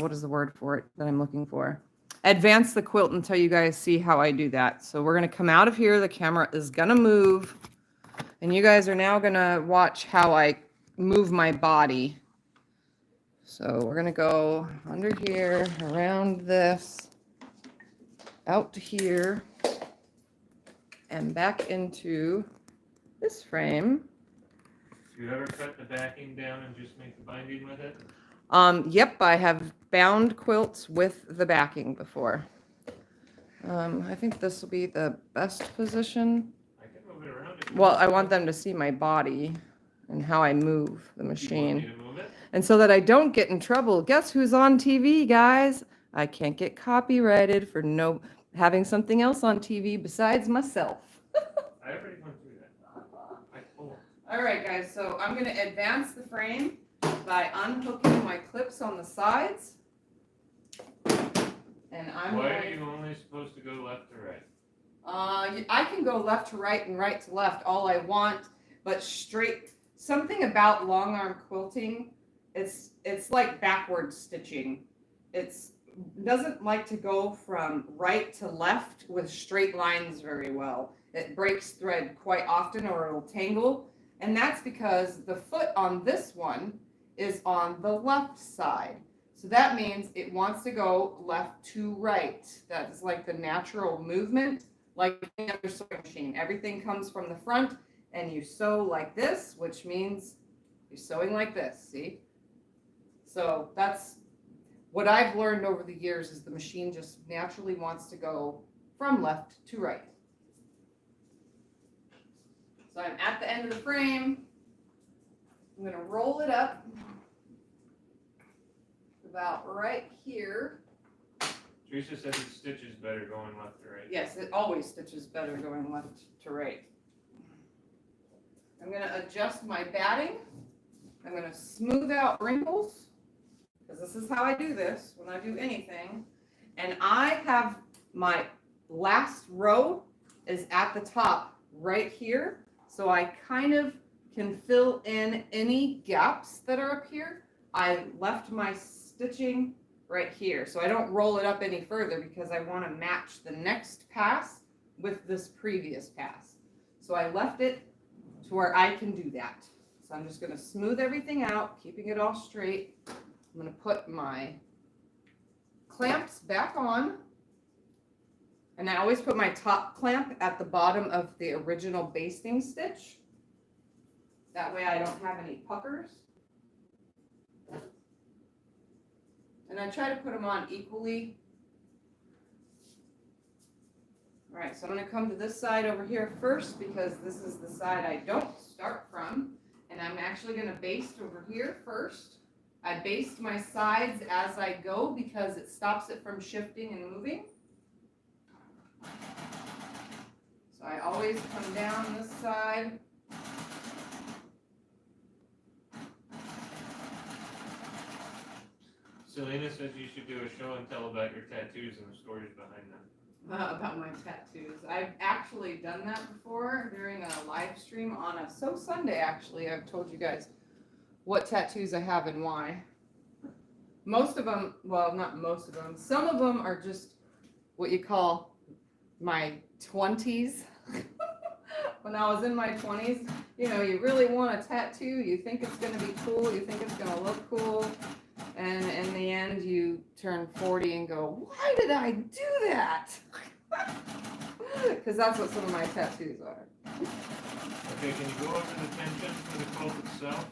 what is the word for it that I'm looking for? Advance the quilt until you guys see how I do that. So we're going to come out of here. The camera is going to move. And you guys are now going to watch how I move my body. So we're going to go under here, around this, out to here, and back into this frame. Do you ever cut the backing down and just make the binding with it? Yep, I have bound quilts with the backing before. I think this will be the best position. I can move it around. Well, I want them to see my body. and how I move the You want machine. me to move it? And so that I don't get in trouble, guess who's on TV, guys? I can't get copyrighted for having something else on TV besides myself. I already went through that. I pulled. All right, guys, so I'm going to advance the frame by unhooking my clips on the sides. And Why are you only supposed to go left to right? I can go left to right and right to left all I want, but straight. Something about long arm quilting, it's like backward stitching. It doesn't like to go from right to left with straight lines very well. It breaks thread quite often, or it'll tangle, and that's because the foot on this one is on the left side. So that means it wants to go left to right. That's like the natural movement, like any other sewing machine. Everything comes from the front, and you sew like this, which means you're sewing like this, see? So that's what I've learned over the years, is the machine just naturally wants to go from left to right. So I'm at the end of the frame. I'm going to roll it up about right here. Teresa said it stitches better going left to right. Yes, it always stitches better going left to right. I'm going to adjust my batting. I'm going to smooth out wrinkles, because this is how I do this when I do anything. And I have my last row is at the top right here, so I kind of can fill in any gaps that are up here. I left my stitching right here, so I don't roll it up any further because I want to match the next pass with this previous pass. So I left it to where I can do that. So I'm just going to smooth everything out, keeping it all straight. I'm going to put my clamps back on, and I always put my top clamp at the bottom of the original basting stitch. That way I don't have any puckers. And I try to put them on equally. All right, so I'm going to come to this side over here first, because this is the side I don't start from. And I'm actually going to baste over here first. I baste my sides as I go because it stops it from shifting and moving. So I always come down this side. Selena says you should do a show and tell about your tattoos and the stories behind them. About my tattoos. I've actually done that before during a live stream on a Sew Sunday, actually. I've told you guys what tattoos I have and why. Most of them, well, not most of them, some of them are just what you call my 20s. When I was in my 20s, you know, you really want a tattoo, you think it's going to be cool, you think it's going to look cool, and in the end you turn 40 and go, why did I do that? Because that's what some of my tattoos are. Okay, can you go over the tension for the quilt itself?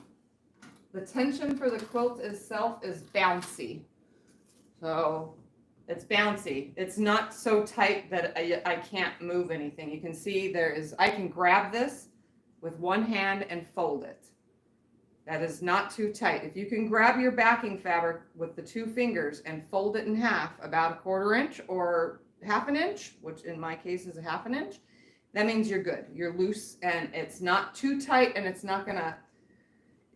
The tension for the quilt itself is bouncy. So it's bouncy. It's not so tight that I can't move anything. You can see I can grab this with one hand and fold it. That is not too tight. If you can grab your backing fabric with the two fingers and fold it in half, about 1/4 inch or 1/2 inch, which in my case is 1/2 inch, that means you're good. You're loose and it's not too tight, and it's not gonna,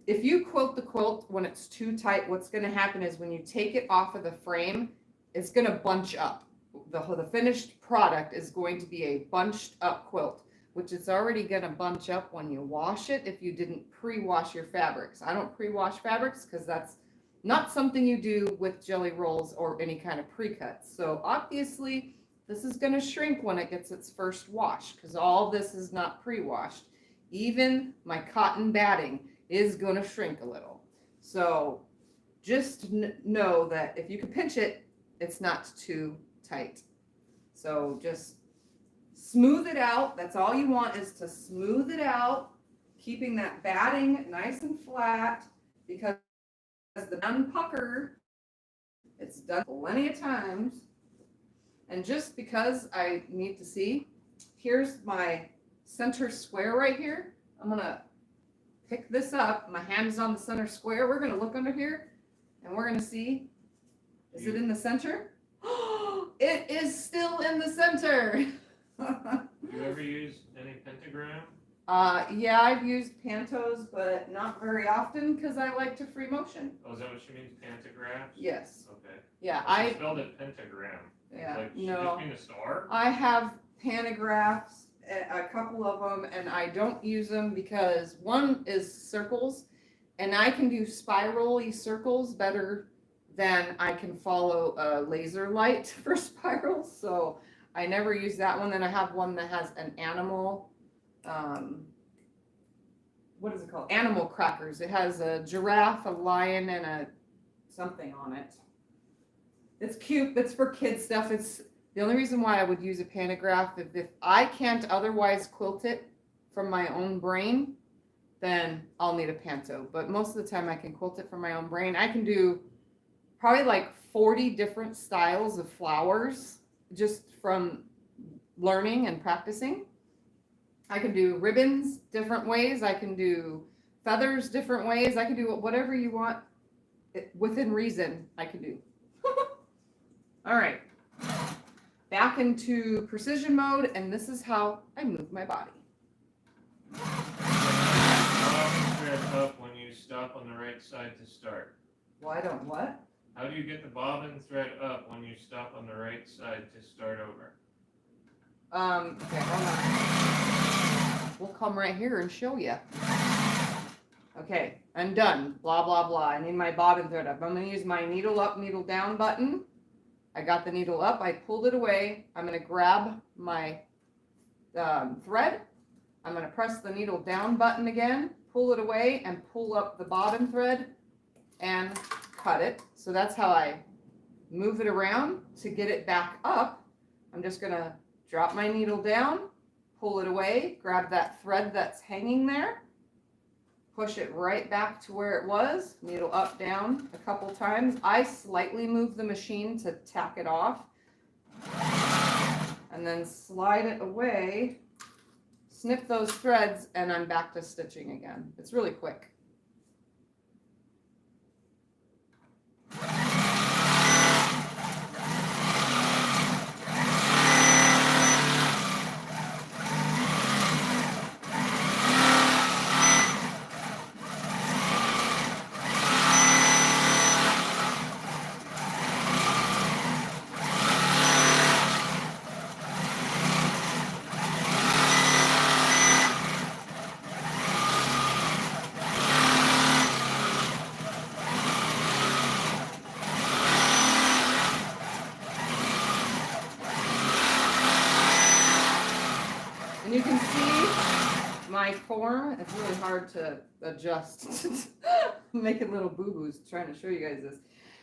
if you quilt the quilt when it's too tight, what's gonna happen is when you take it off of the frame, it's gonna bunch up. The finished product is going to be a bunched up quilt, which it's already gonna bunch up when you wash it if you didn't pre-wash your fabrics. I don't pre-wash fabrics because that's not something you do with jelly rolls or any kind of pre-cuts. So obviously this is gonna shrink when it gets its first wash, because all this is not pre-washed. Even my cotton batting is gonna shrink a little. So just know that if you can pinch it, it's not too tight. So just smooth it out. That's all you want, is to smooth it out, keeping that batting nice and flat, because the done pucker, it's done plenty of times. And just because I need to see, here's my center square right here. I'm gonna pick this up. My hand is on the center square. We're gonna look under here and we're gonna see, is it in the center? It is still in the center. You ever use any pentagram? Yeah, I've used pantos, but not very often because I like to free motion. Oh, is that what she means, pantographs? Yes. Okay. Yeah, She spelled it pentagram. Yeah, Like, she no. just mean a star? I have pantographs, a couple of them, and I don't use them because one is circles, and I can do spirally circles better than I can follow a laser light for spirals, so I never use that one. Then I have one that has an animal, what is it called? Animal crackers. It has a giraffe, a lion, and a something on it. It's cute. That's for kids stuff. It's the only reason why I would use a pantograph. If I can't otherwise quilt it from my own brain, then I'll need a panto. But most of the time I can quilt it from my own brain. I can do probably like 40 different styles of flowers just from learning and practicing. I can do ribbons different ways. I can do feathers different ways. I can do whatever you want within reason. I can do. All right, back into precision mode, and this is how I move my body. Bobbin thread up when you stop on the right side to start. Well, I don't what? How do you get the bobbin thread up when you stop on the right side to start over? Okay, hold on. We'll come right here and show you. Okay, I'm done. Blah, blah, blah. I need my bobbin thread up. I'm going to use my needle up, needle down button. I got the needle up. I pulled it away. I'm going to grab my thread. I'm going to press the needle down button again, pull it away, and pull up the bobbin thread and cut it. So that's how I move it around to get it back up. I'm just going to drop my needle down, pull it away, grab that thread that's hanging there, push it right back to where it was, needle up, down a couple times. I slightly move the machine to tack it off, and then slide it away, snip those threads, and I'm back to stitching again. It's really quick. You can see my form. It's really hard to adjust. I'm making little boo-boos trying to show you guys this.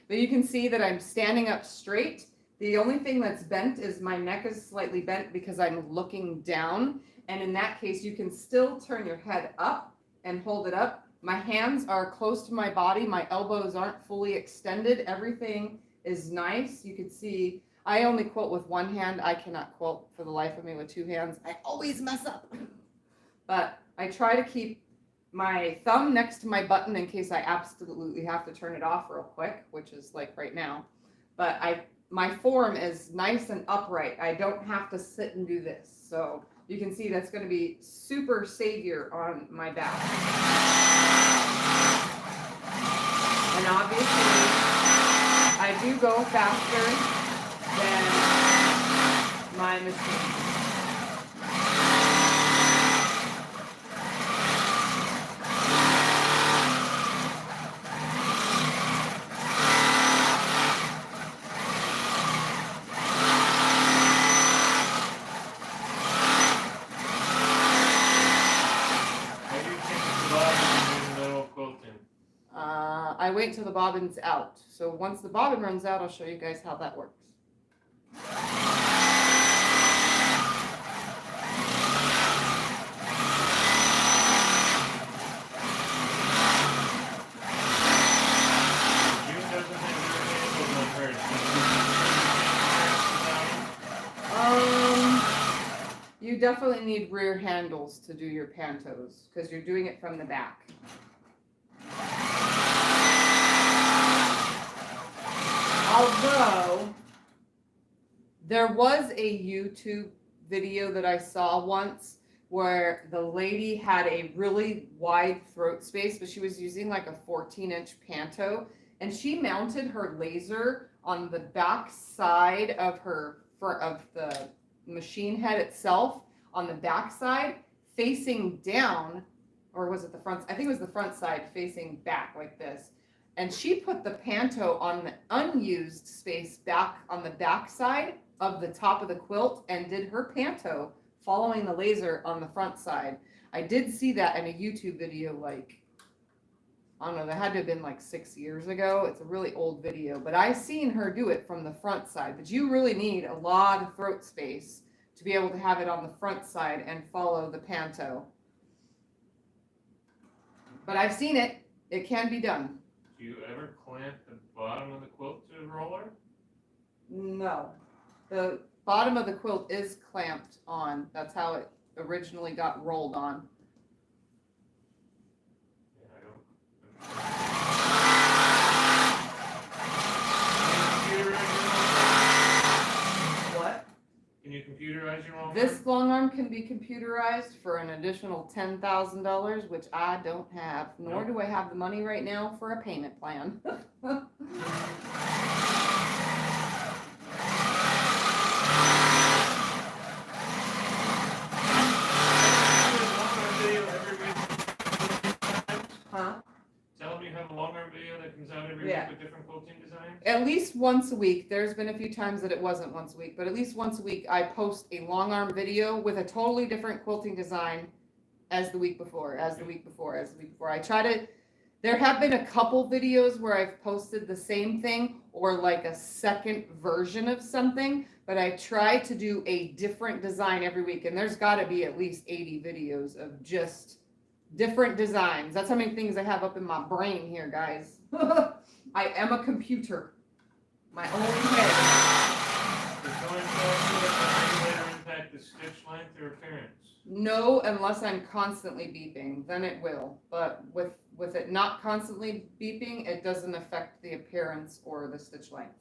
But you can see that I'm standing up straight. The only thing that's bent is my neck is slightly bent because I'm looking down. And in that case, you can still turn your head up and hold it up. My hands are close to my body. My elbows aren't fully extended. Everything is nice. You can see I only quilt with one hand. I cannot quilt for the life of me with two hands. I always mess up. But I try to keep my thumb next to my button in case I absolutely have to turn it off real quick, which is like right now. But my form is nice and upright. I don't have to sit and do this. So you can see that's going to be super savior on my back. And obviously, I do go faster than my machine. How do you take the bobbin in the middle of quilting? I wait till the bobbin's out. So once the bobbin runs out, I'll show you guys how that works. You definitely need rear handles to do your pantos because you're doing it from the back. Although there was a YouTube video that I saw once where the lady had a really wide throat space, but she was using like a 14-inch panto, and she mounted her laser on the back side of the machine head itself, on the back side facing down, or was it the front? I think it was the front side facing back like this. And she put the panto on the unused space back on the back side of the top of the quilt and did her panto following the laser on the front side. I did see that in a YouTube video, like, I don't know, that had to have been like 6 years ago. It's a really old video, but I seen her do it from the front side. But you really need a lot of throat space to be able to have it on the front side and follow the panto. But I've seen it. It can be done. Do you ever clamp the bottom of the quilt to a roller? No. The bottom of the quilt is clamped on. That's how it originally got rolled on. Yeah, I don't. What? Can you computerize your Longarm? This Longarm can be computerized for an additional $10,000, which I don't have, nor do I have the money right now for a payment plan. Huh? Tell them you have a Longarm video that comes out every Yeah. week with different quilting designs? At least once a week. There's been a few times that it wasn't once a week, but at least once a week I post a Longarm video with a totally different quilting design as the week before, as the week before, as the week before. I try to, there have been a couple videos where I've posted the same thing or like a second version of something, but I try to do a different design every week, and there's got to be at least 80 videos of just different designs. That's how many things I have up in my brain here, guys. I am a computer. My own head. Does going faster with the regulator impact the stitch length or appearance? No, unless I'm constantly beeping, then it will. But with it not constantly beeping, it doesn't affect the appearance or the stitch length.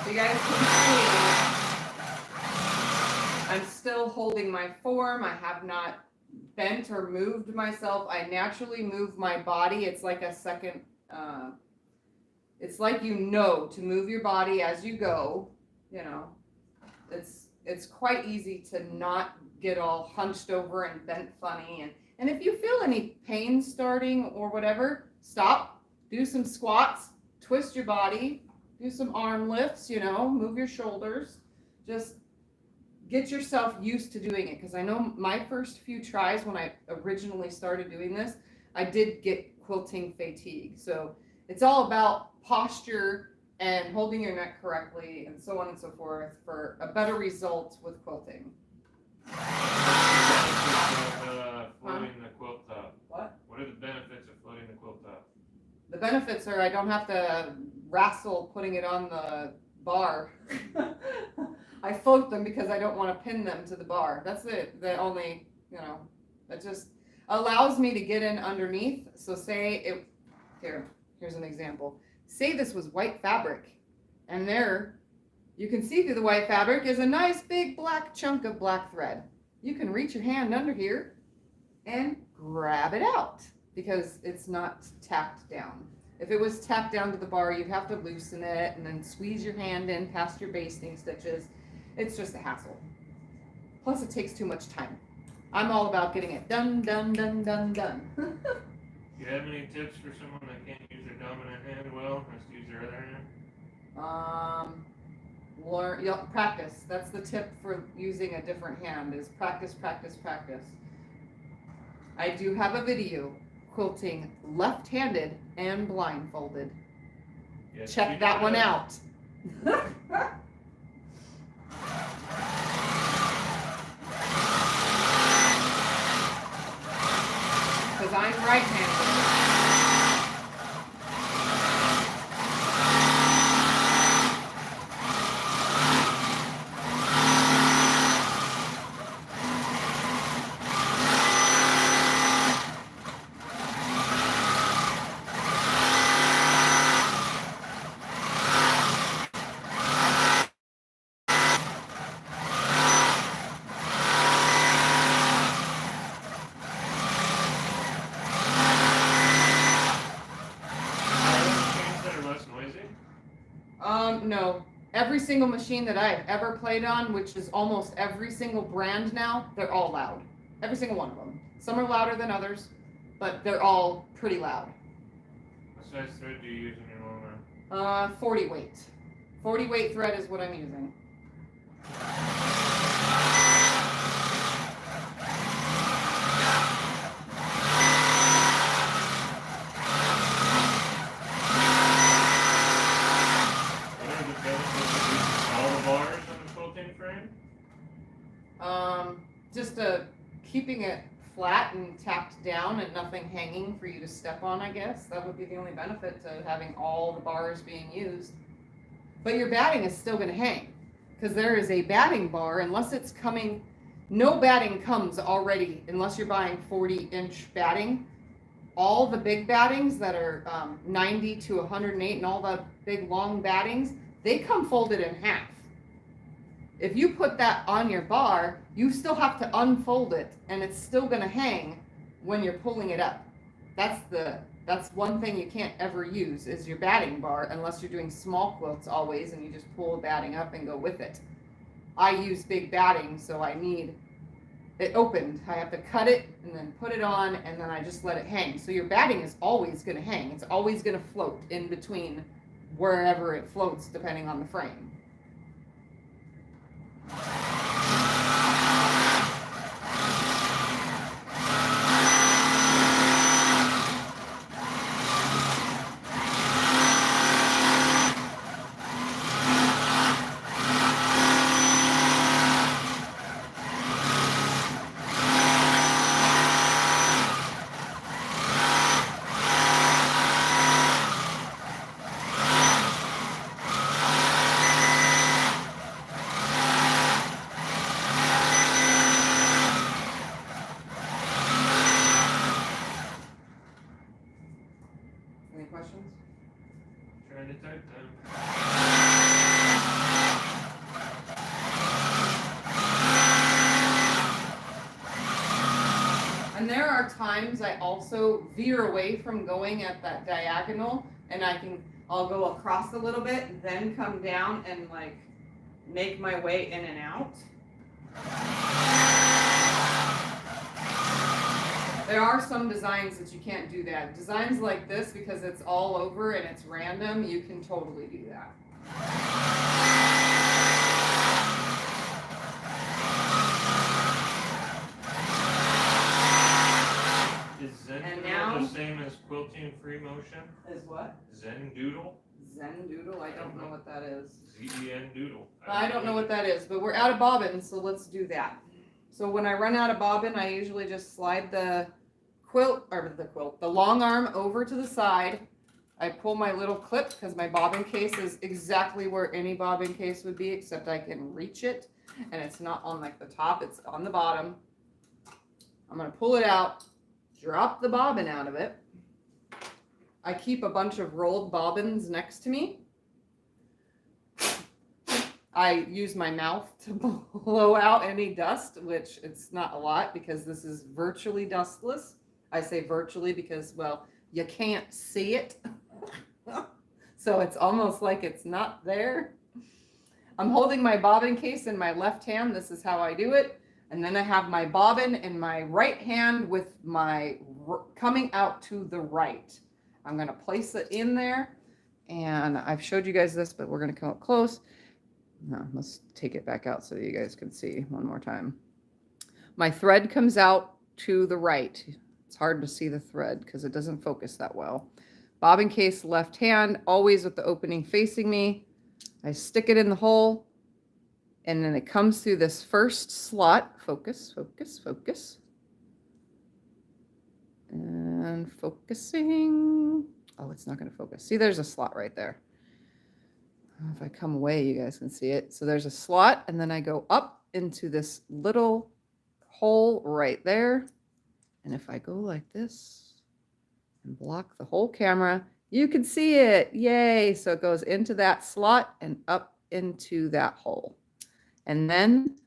You guys can see I'm still holding my form. I have not bent or moved myself. I naturally move my body. It's like a second, it's like to move your body as you go. You know, it's quite easy to not get all hunched over and bent funny. And if you feel any pain starting or whatever, stop, do some squats, twist your body, do some arm lifts, move your shoulders. Just get yourself used to doing it. Because I know my first few tries when I originally started doing this, I did get quilting fatigue. So it's all about posture and holding your neck correctly and so on and so forth for a better result with quilting. Floating the quilt top. What? What are the benefits of floating the quilt top? The benefits are I don't have to wrestle putting it on the bar. I float them because I don't want to pin them to the bar. That's it. The only, it just allows me to get in underneath. So here's an example. Say this was white fabric, and there you can see through the white fabric is a nice big black chunk of black thread. You can reach your hand under here and grab it out because it's not tacked down. If it was tacked down to the bar, you'd have to loosen it and then squeeze your hand in past your basting stitches. It's just a hassle. Plus it takes too much time. I'm all about getting it done. Do you have any tips for someone that can't use their dominant hand well, has to use their other hand? Learn, practice. That's the tip for using a different hand is practice. I do have a video quilting left-handed and blindfolded. Yes, Check that one out. Because I'm right-handed. No. Every single machine that I've ever played on, which is almost every single brand now, they're all loud. Every single one of them. Some are louder than others, but they're all pretty loud. What size thread do you use in your Longarm? 40 weight. 40 weight thread is what I'm using. Just keeping it flat and tacked down and nothing hanging for you to step on, I guess. That would be the only benefit to having all the bars being used. But your batting is still going to hang because there is a batting bar unless it's coming. No batting comes already unless you're buying 40-inch batting. All the big battings that are 90 to 108 and all the big long battings, they come folded in half. If you put that on your bar, you still have to unfold it and it's still going to hang when you're pulling it up. That's one thing you can't ever use is your batting bar unless you're doing small quilts always and you just pull the batting up and go with it. I use big batting, so I need it opened. I have to cut it and then put it on and then I just let it hang. So your batting is always going to hang. It's always going to float in between wherever it floats depending on the frame. Any questions? Trying to type them. And there are times I also veer away from going at that diagonal and I'll go across a little bit, then come down and like make my way in and out. There are some designs that you can't do that. Designs like this, because it's all over and it's random, you can totally do that. Is Zen Doodle the same as Quilting Free Motion? Is what? Zen Doodle? Zen Doodle? I don't know what that is. Z-E-N Doodle. I don't know what that is, but we're out of bobbin, so let's do that. So when I run out of bobbin, I usually just slide the long arm over to the side. I pull my little clip because my bobbin case is exactly where any bobbin case would be, except I can reach it and it's not on like the top, it's on the bottom. I'm gonna pull it out, drop the bobbin out of it. I keep a bunch of rolled bobbins next to me. I use my mouth to blow out any dust, which it's not a lot because this is virtually dustless. I say virtually because, well, you can't see it. So it's almost like it's not there. I'm holding my bobbin case in my left hand. This is how I do it. And then I have my bobbin in my right hand with my coming out to the right. I'm going to place it in there. And I've showed you guys this, but we're going to come up close. No, let's take it back out so you guys can see one more time. My thread comes out to the right. It's hard to see the thread because it doesn't focus that well. Bobbin case left hand, always with the opening facing me. I stick it in the hole, and then it comes through this first slot. Focus, focus, focus. And focusing. Oh, it's not going to focus. See, there's a slot right there. If I come away, you guys can see it. So there's a slot, and then I go up into this little hole right there. And if I go like this and block the whole camera, you can see it. Yay. So it goes into that slot and up into that hole. And then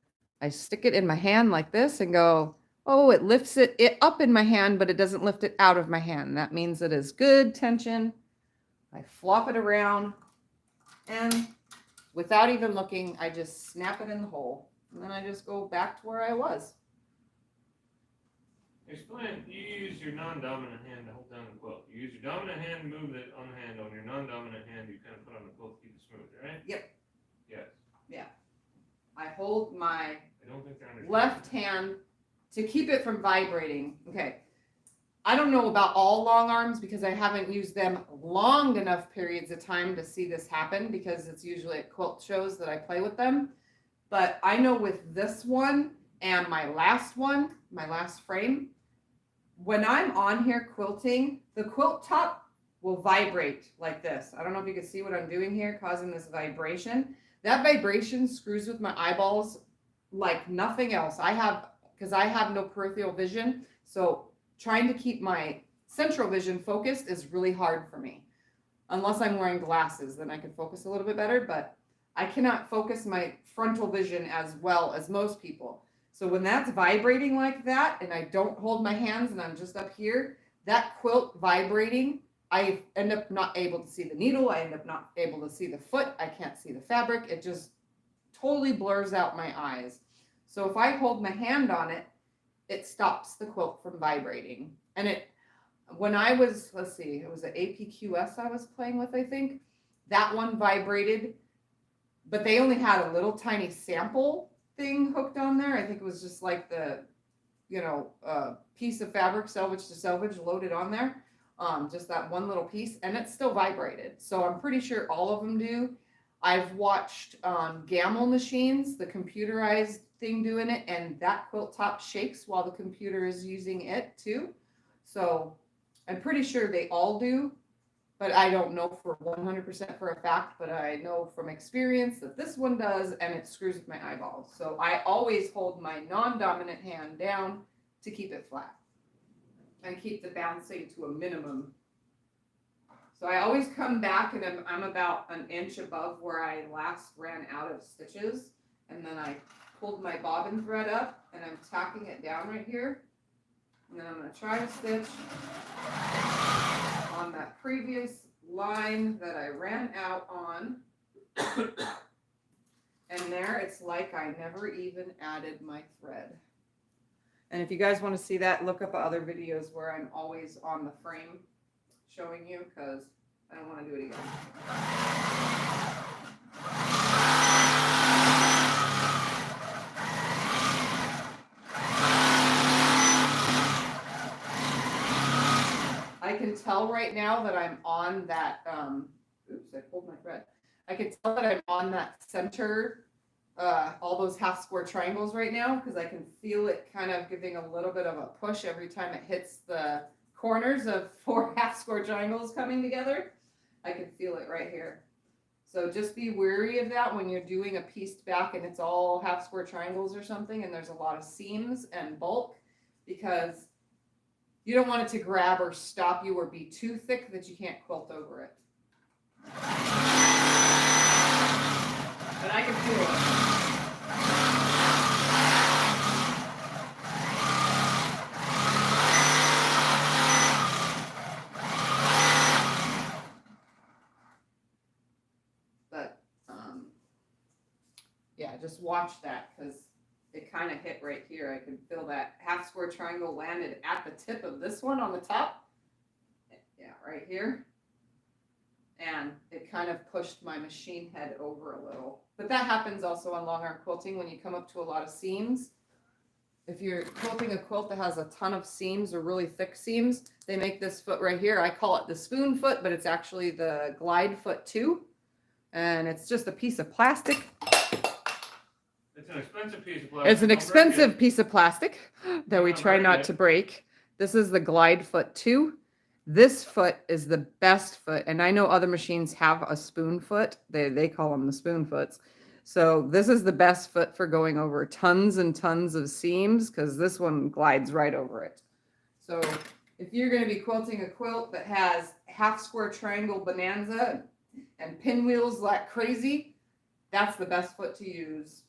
I stick it in my hand like this and go, oh, it lifts it up in my hand, but it doesn't lift it out of my hand. That means it is good tension. I flop it around, and without even looking, I just snap it in the hole. And then I just go back to where I was. Explain, you use your non-dominant hand to hold down the quilt. You use your dominant hand to move it on the hand. On your non-dominant hand, you kind of put on the quilt to keep it smooth, right? Yep. Yes. Yeah. I hold my I don't think they're understanding. left hand to keep it from vibrating. Okay. I don't know about all long arms because I haven't used them long enough periods of time to see this happen, because it's usually at quilt shows that I play with them. But I know with this one and my last frame, when I'm on here quilting, the quilt top will vibrate like this. I don't know if you can see what I'm doing here, causing this vibration. That vibration screws with my eyeballs like nothing else. Because I have no peripheral vision, so trying to keep my central vision focused is really hard for me. Unless I'm wearing glasses, then I can focus a little bit better, but I cannot focus my frontal vision as well as most people. So when that's vibrating like that, and I don't hold my hands and I'm just up here, that quilt vibrating, I end up not able to see the needle. I end up not able to see the foot. I can't see the fabric. It just totally blurs out my eyes. So if I hold my hand on it, it stops the quilt from vibrating. And when I was, let's see, it was an APQS I was playing with, I think. That one vibrated, but they only had a little tiny sample thing hooked on there. I think it was just like the, piece of fabric, selvage to selvage, loaded on there. Just that one little piece, and it still vibrated. So I'm pretty sure all of them do. I've watched Gamble machines, the computerized thing doing it, and that quilt top shakes while the computer is using it too. So I'm pretty sure they all do, but I don't know for 100% for a fact, but I know from experience that this one does, and it screws with my eyeballs. So I always hold my non-dominant hand down to keep it flat and keep the bouncing to a minimum. So I always come back, and I'm about an inch above where I last ran out of stitches, and then I pulled my bobbin thread up, and I'm tacking it down right here, and then I'm going to try to stitch on that previous line that I ran out on. And there, it's like I never even added my thread. And if you guys want to see that, look up other videos where I'm always on the frame showing you, because I don't want to do it again. I can tell right now that I'm on that, oops, I pulled my thread. I can tell that I'm on that center, all those half square triangles right now, because I can feel it kind of giving a little bit of a push every time it hits the corners of 4 half square triangles coming together. I can feel it right here. So just be wary of that when you're doing a pieced back and it's all half square triangles or something, and there's a lot of seams and bulk, because you don't want it to grab or stop you or be too thick that you can't quilt over it. But I can feel it. But, yeah, just watch that, because it kind of hit right here. I could feel that half square triangle landed at the tip of this one on the top. Yeah, right here. And it kind of pushed my machine head over a little. But that happens also on long arm quilting when you come up to a lot of seams. If you're quilting a quilt that has a ton of seams or really thick seams, they make this foot right here. I call it the spoon foot, but it's actually the glide foot too. And it's just a piece of plastic. It's an expensive piece of plastic. It's an expensive piece of plastic that we try not to break. This is the glide foot too. This foot is the best foot. And I know other machines have a spoon foot. They call them the spoon foots. So this is the best foot for going over tons and tons of seams because this one glides right over it. So if you're going to be quilting a quilt that has half square triangle bonanza and pinwheels like crazy, that's the best foot to use.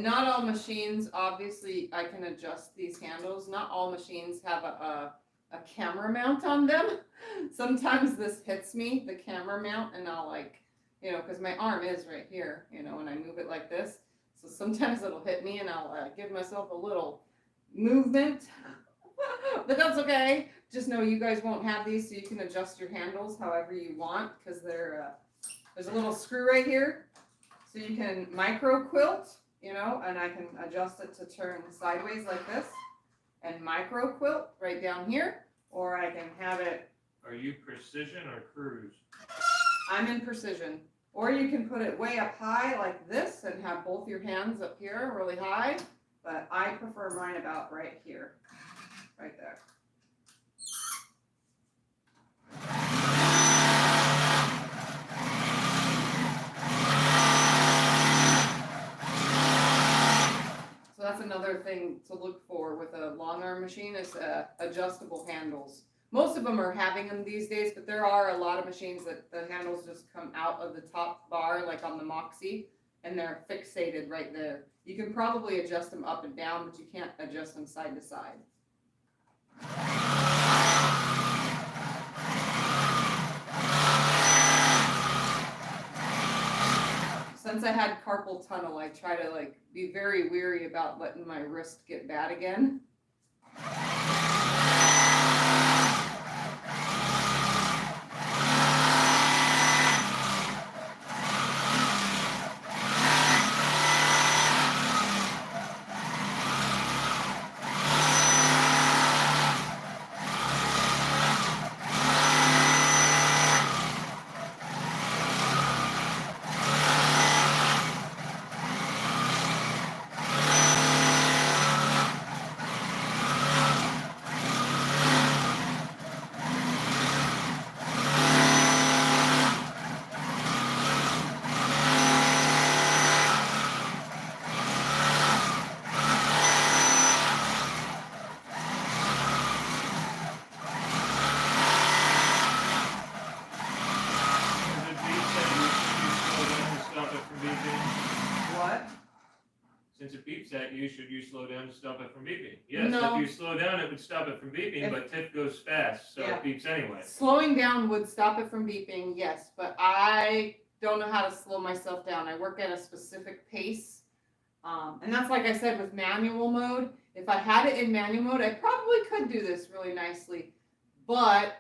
Not all machines, obviously, I can adjust these handles. Not all machines have a camera mount on them. Sometimes this hits me, the camera mount, and I'll like, you know, because my arm is right here, you know, and I move it like this. So sometimes it'll hit me and I'll give myself a little movement. But that's okay. Just know you guys won't have these, so you can adjust your handles however you want, because there's a little screw right here. So you can micro quilt. You know, and I can adjust it to turn sideways like this and micro quilt right down here, or I can have it. Are you precision or cruise? I'm in precision. Or you can put it way up high like this and have both your hands up here really high, but I prefer mine about right here, right there. So that's another thing to look for with a long arm machine is adjustable handles. Most of them are having them these days, but there are a lot of machines that the handles just come out of the top bar, like on the Moxie, and they're fixated right there. You can probably adjust them up and down, but you can't adjust them side to side. Since I had carpal tunnel, I try to like be very weary about letting my wrist get bad again. Should you slow down to stop it from beeping? Yes, no. If you slow down, it would stop it from beeping, but Tiff goes fast, so it beeps anyway. Slowing down would stop it from beeping, yes, but I don't know how to slow myself down. I work at a specific pace, and that's like I said with manual mode. If I had it in manual mode, I probably could do this really nicely, but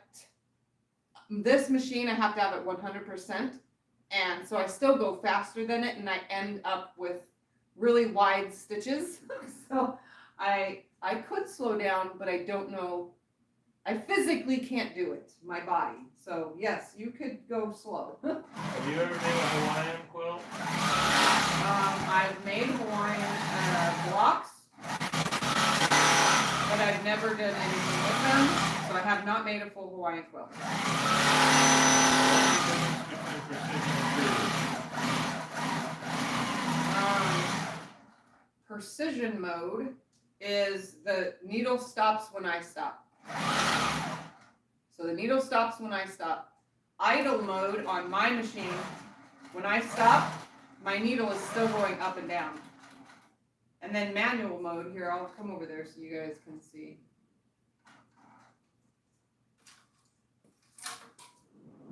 this machine, I have to have it 100%. And so I still go faster than it, and I end up with really wide stitches. So I could slow down, but I don't know. I physically can't do it, my body. So yes, you could go slow. Have you ever made a Hawaiian quilt? I've made Hawaiian blocks, but I've never done anything with them. So I have not made a full Hawaiian quilt. Precision mode is the needle stops when I stop. So the needle stops when I stop. Idle mode on my machine, when I stop, my needle is still going up and down. And then manual mode, here, I'll come over there so you guys can see.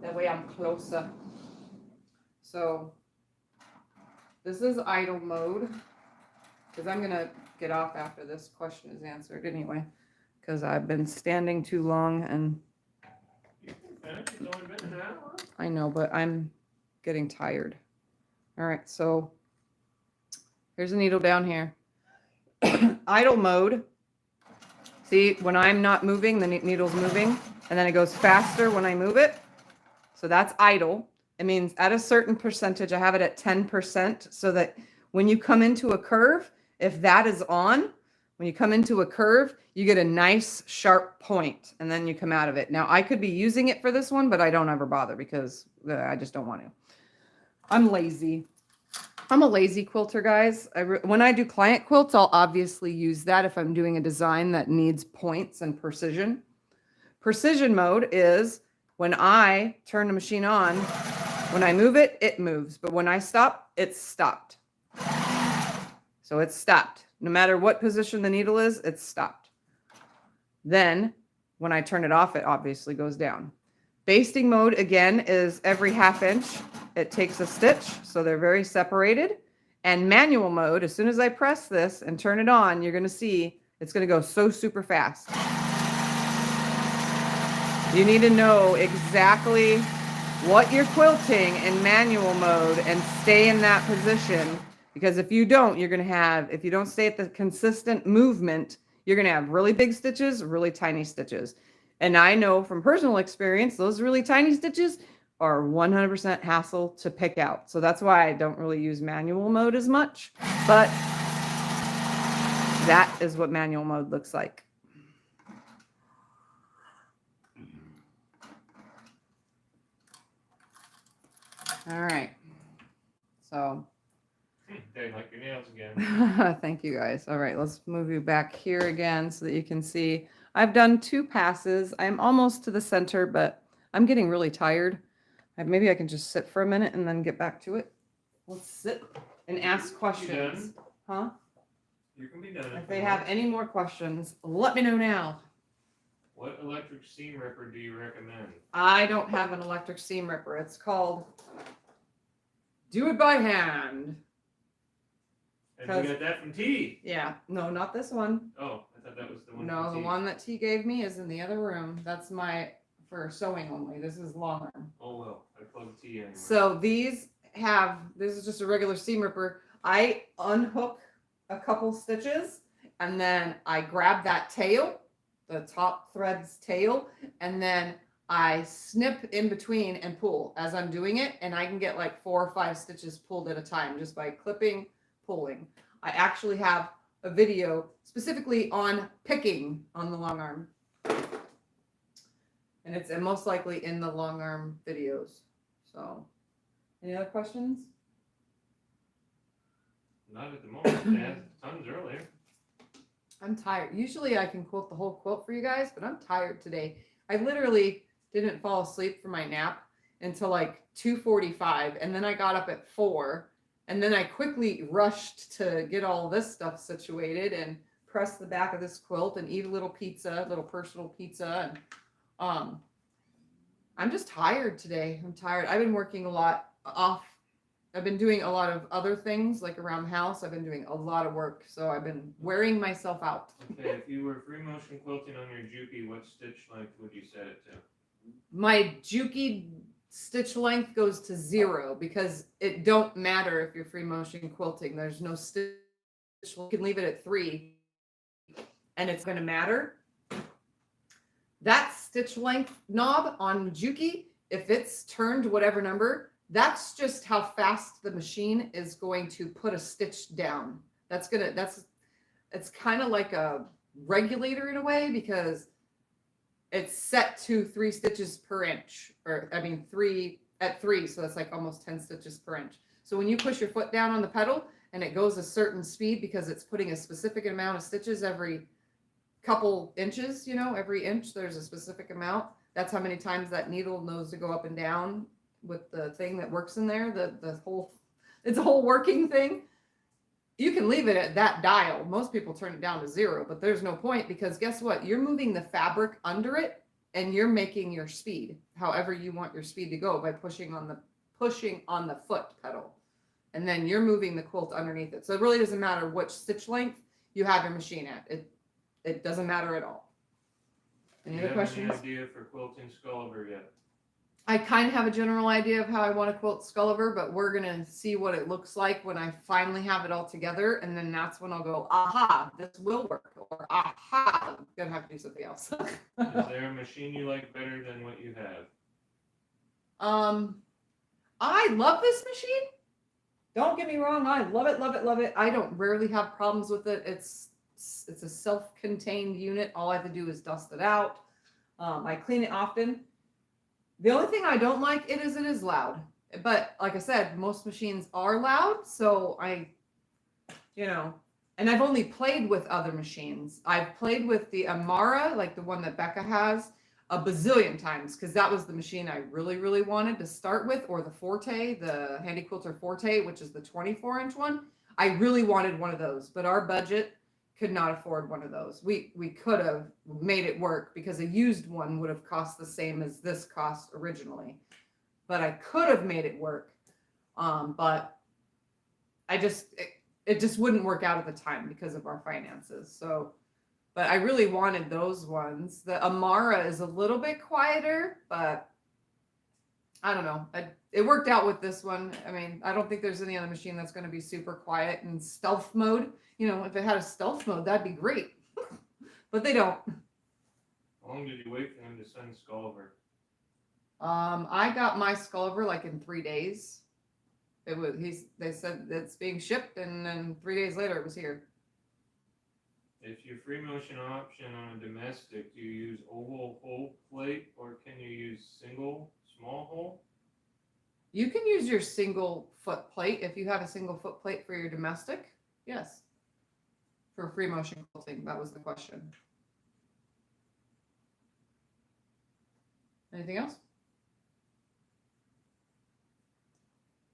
That way I'm closer. So this is idle mode, because I'm gonna get off after this question is answered anyway, because I've been standing too long and You can finish, it's only been an hour. I know, but I'm getting tired. All right, so here's a needle down here. Idle mode. See, when I'm not moving, the needle's moving, and then it goes faster when I move it. So that's idle. It means at a certain percentage, I have it at 10%, so that when you come into a curve, if that is on, when you come into a curve, you get a nice sharp point, and then you come out of it. Now, I could be using it for this one, but I don't ever bother because I just don't want to. I'm lazy. I'm a lazy quilter, guys. When I do client quilts, I'll obviously use that if I'm doing a design that needs points and precision. Precision mode is when I turn the machine on, when I move it, it moves. But when I stop, it's stopped. So it's stopped. No matter what position the needle is, it's stopped. Then when I turn it off, it obviously goes down. Basting mode, again, is every half inch. It takes a stitch, so they're very separated. And manual mode, as soon as I press this and turn it on, you're going to see it's going to go so super fast. You need to know exactly what you're quilting in manual mode and stay in that position, because if you don't, you're going to have, if you don't stay at the consistent movement, you're going to have really big stitches, really tiny stitches. And I know from personal experience, those really tiny stitches are 100% hassle to pick out. So that's why I don't really use manual mode as much, but that is what manual mode looks like. All right. So. They like your nails again. Thank you guys. All right, let's move you back here again so that you can see. I've done 2 passes. I'm almost to the center, but I'm getting really tired. Maybe I can just sit for a minute and then get back to it. Let's sit and ask questions. Huh? You can be done. If they have any more questions, let me know now. What electric seam ripper do you recommend? I don't have an electric seam ripper. It's called Do It By Hand. And we got that from T. Yeah. No, not this one. Oh, I thought that was the one. No, the one that T gave me is in the other room. That's my for sewing only. This is Longarm. Oh well, I plugged T in. So this is just a regular seam ripper. I unhook a couple stitches and then I grab that tail, the top thread's tail, and then I snip in between and pull as I'm doing it, and I can get like 4 or 5 stitches pulled at a time just by clipping, pulling. I actually have a video specifically on picking on the Longarm. And it's most likely in the Longarm videos. So, any other questions? Not at the moment. I had tons earlier. I'm tired. Usually I can quilt the whole quilt for you guys, but I'm tired today. I literally didn't fall asleep for my nap until like 2:45, and then I got up at 4, and then I quickly rushed to get all this stuff situated and press the back of this quilt and eat a little pizza, a little personal pizza, and I'm just tired today. I'm tired. I've been working a lot off. I've been doing a lot of other things like around the house. I've been doing a lot of work, so I've been wearing myself out. Okay, if you were free motion quilting on your Juki, what stitch length would you set it to? My Juki stitch length goes to 0 because it don't matter if you're free motion quilting. There's no stitch. You can leave it at 3 and it's going to matter. That stitch length knob on Juki, if it's turned whatever number, that's just how fast the machine is going to put a stitch down. It's kind of like a regulator in a way, because it's set to 3 stitches per inch, or I mean 3 at 3, so that's like almost 10 stitches per inch. So when you push your foot down on the pedal and it goes a certain speed because it's putting a specific amount of stitches every couple inches, every inch there's a specific amount. That's how many times that needle knows to go up and down with the thing that works in there. It's a whole working thing. You can leave it at that dial. Most people turn it down to 0, but there's no point, because guess what? You're moving the fabric under it and you're making your speed however you want your speed to go by pushing on the foot pedal. And then you're moving the quilt underneath it. So it really doesn't matter which stitch length you have your machine at. It doesn't matter at all. Any other questions? Any idea for quilting Sculliver yet? I kind of have a general idea of how I want to quilt Sculliver, but we're going to see what it looks like when I finally have it all together. And then that's when I'll go, aha, this will work. Or aha, I'm going to have to do something else. Is there a machine you like better than what you have? I love this machine. Don't get me wrong. I love it, love it, love it. I don't rarely have problems with it. It's a self-contained unit. All I have to do is dust it out. I clean it often. The only thing I don't like it is loud. But like I said, most machines are loud. So and I've only played with other machines. I've played with the Amara, like the one that Becca has, a bazillion times, because that was the machine I really, really wanted to start with, or the Forte, the Handy Quilter Forte, which is the 24-inch one. I really wanted one of those, but our budget could not afford one of those. We could have made it work, because a used one would have cost the same as this cost originally. But I could have made it work. But it just wouldn't work out at the time because of our finances. So, but I really wanted those ones. The Amara is a little bit quieter, but I don't know. It worked out with this one. I mean, I don't think there's any other machine that's going to be super quiet and stealth mode. If it had a stealth mode, that'd be great. But they don't. How long did you wait for him to send Sculliver? I got my Sculliver like in 3 days. They said it's being shipped, and then 3 days later it was here. If your free motion option on a domestic, do you use oval hole plate, or can you use single small hole? You can use your single foot plate if you have a single foot plate for your domestic. Yes. For free motion quilting, that was the question. Anything else?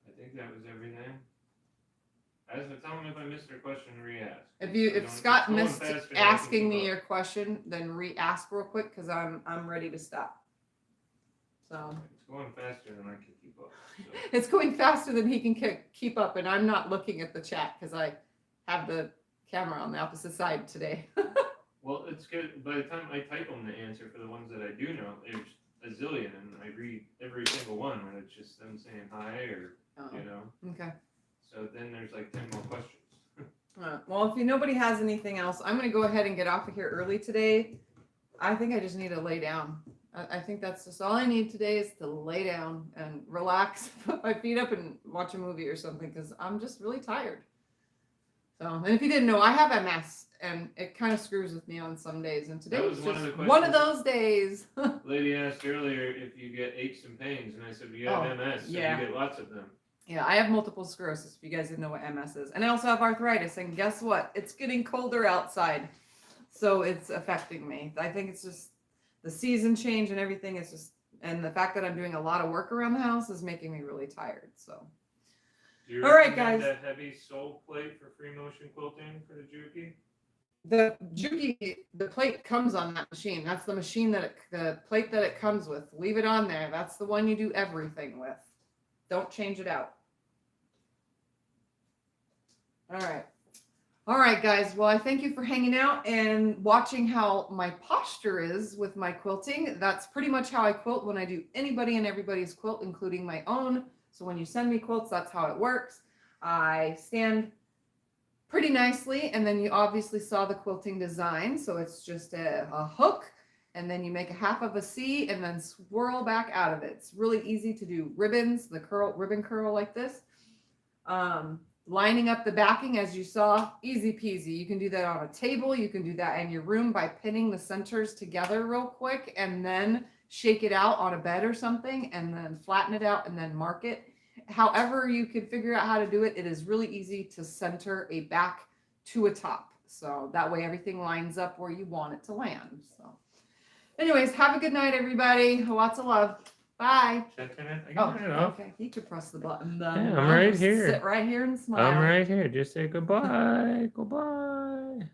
I think that was everything. Tell me if I missed your question, re-ask. If Scott missed asking me your question, then re-ask real quick, because I'm ready to stop. So it's going faster than I can keep up. So. It's going faster than he can keep up, and I'm not looking at the chat because I have the camera on the opposite side today. Well, it's good. By the time I type them the answer for the ones that I do know, there's a zillion, and I read every single one, and it's just them saying hi or Okay. So then there's like 10 more questions. Well, if nobody has anything else, I'm going to go ahead and get off of here early today. I think I just need to lay down. I think that's just all I need today, is to lay down and relax, put my feet up and watch a movie or something, because I'm just really tired. So, and if you didn't know, I have MS, and it kind of screws with me on some days. And today was just one of those days. Lady asked earlier if you get aches and pains, and I said, you have MS, so yeah. you get lots of them. Yeah, I have multiple sclerosis, if you guys didn't know what MS is. And I also have arthritis, and guess what? It's getting colder outside, so it's affecting me. I think it's just the season change and everything is just, and the fact that I'm doing a lot of work around the house is making me really tired, so. Do you all right, guys. That heavy sole plate for free motion quilting for the Juki? The Juki, the plate comes on that machine. That's the machine the plate that it comes with. Leave it on there. That's the one you do everything with. Don't change it out. All All right, guys. Well, I thank you for hanging out and watching how my posture is with my quilting. That's pretty much how I quilt when I do anybody and everybody's quilt, including my own. So when you send me quilts, that's how it works. I stand pretty nicely, and then you obviously saw the quilting design. So it's just a hook, and then you make a half of a C and then swirl back out of it. It's really easy to do ribbons, the ribbon curl like this. Lining up the backing, as you saw, easy peasy. You can do that on a table. You can do that in your room by pinning the centers together real quick and then shake it out on a bed or something and then flatten it out and then mark it. However you can figure out how to do it, it is really easy to center a back to a top. So that way everything lines up where you want it to land. So anyways, have a good night, everybody. Lots of love. Bye. Should I turn it? I can turn it off. Okay. You could press the button. Yeah, I'm right here. Sit right here and smile. I'm right here. Just say goodbye. Goodbye.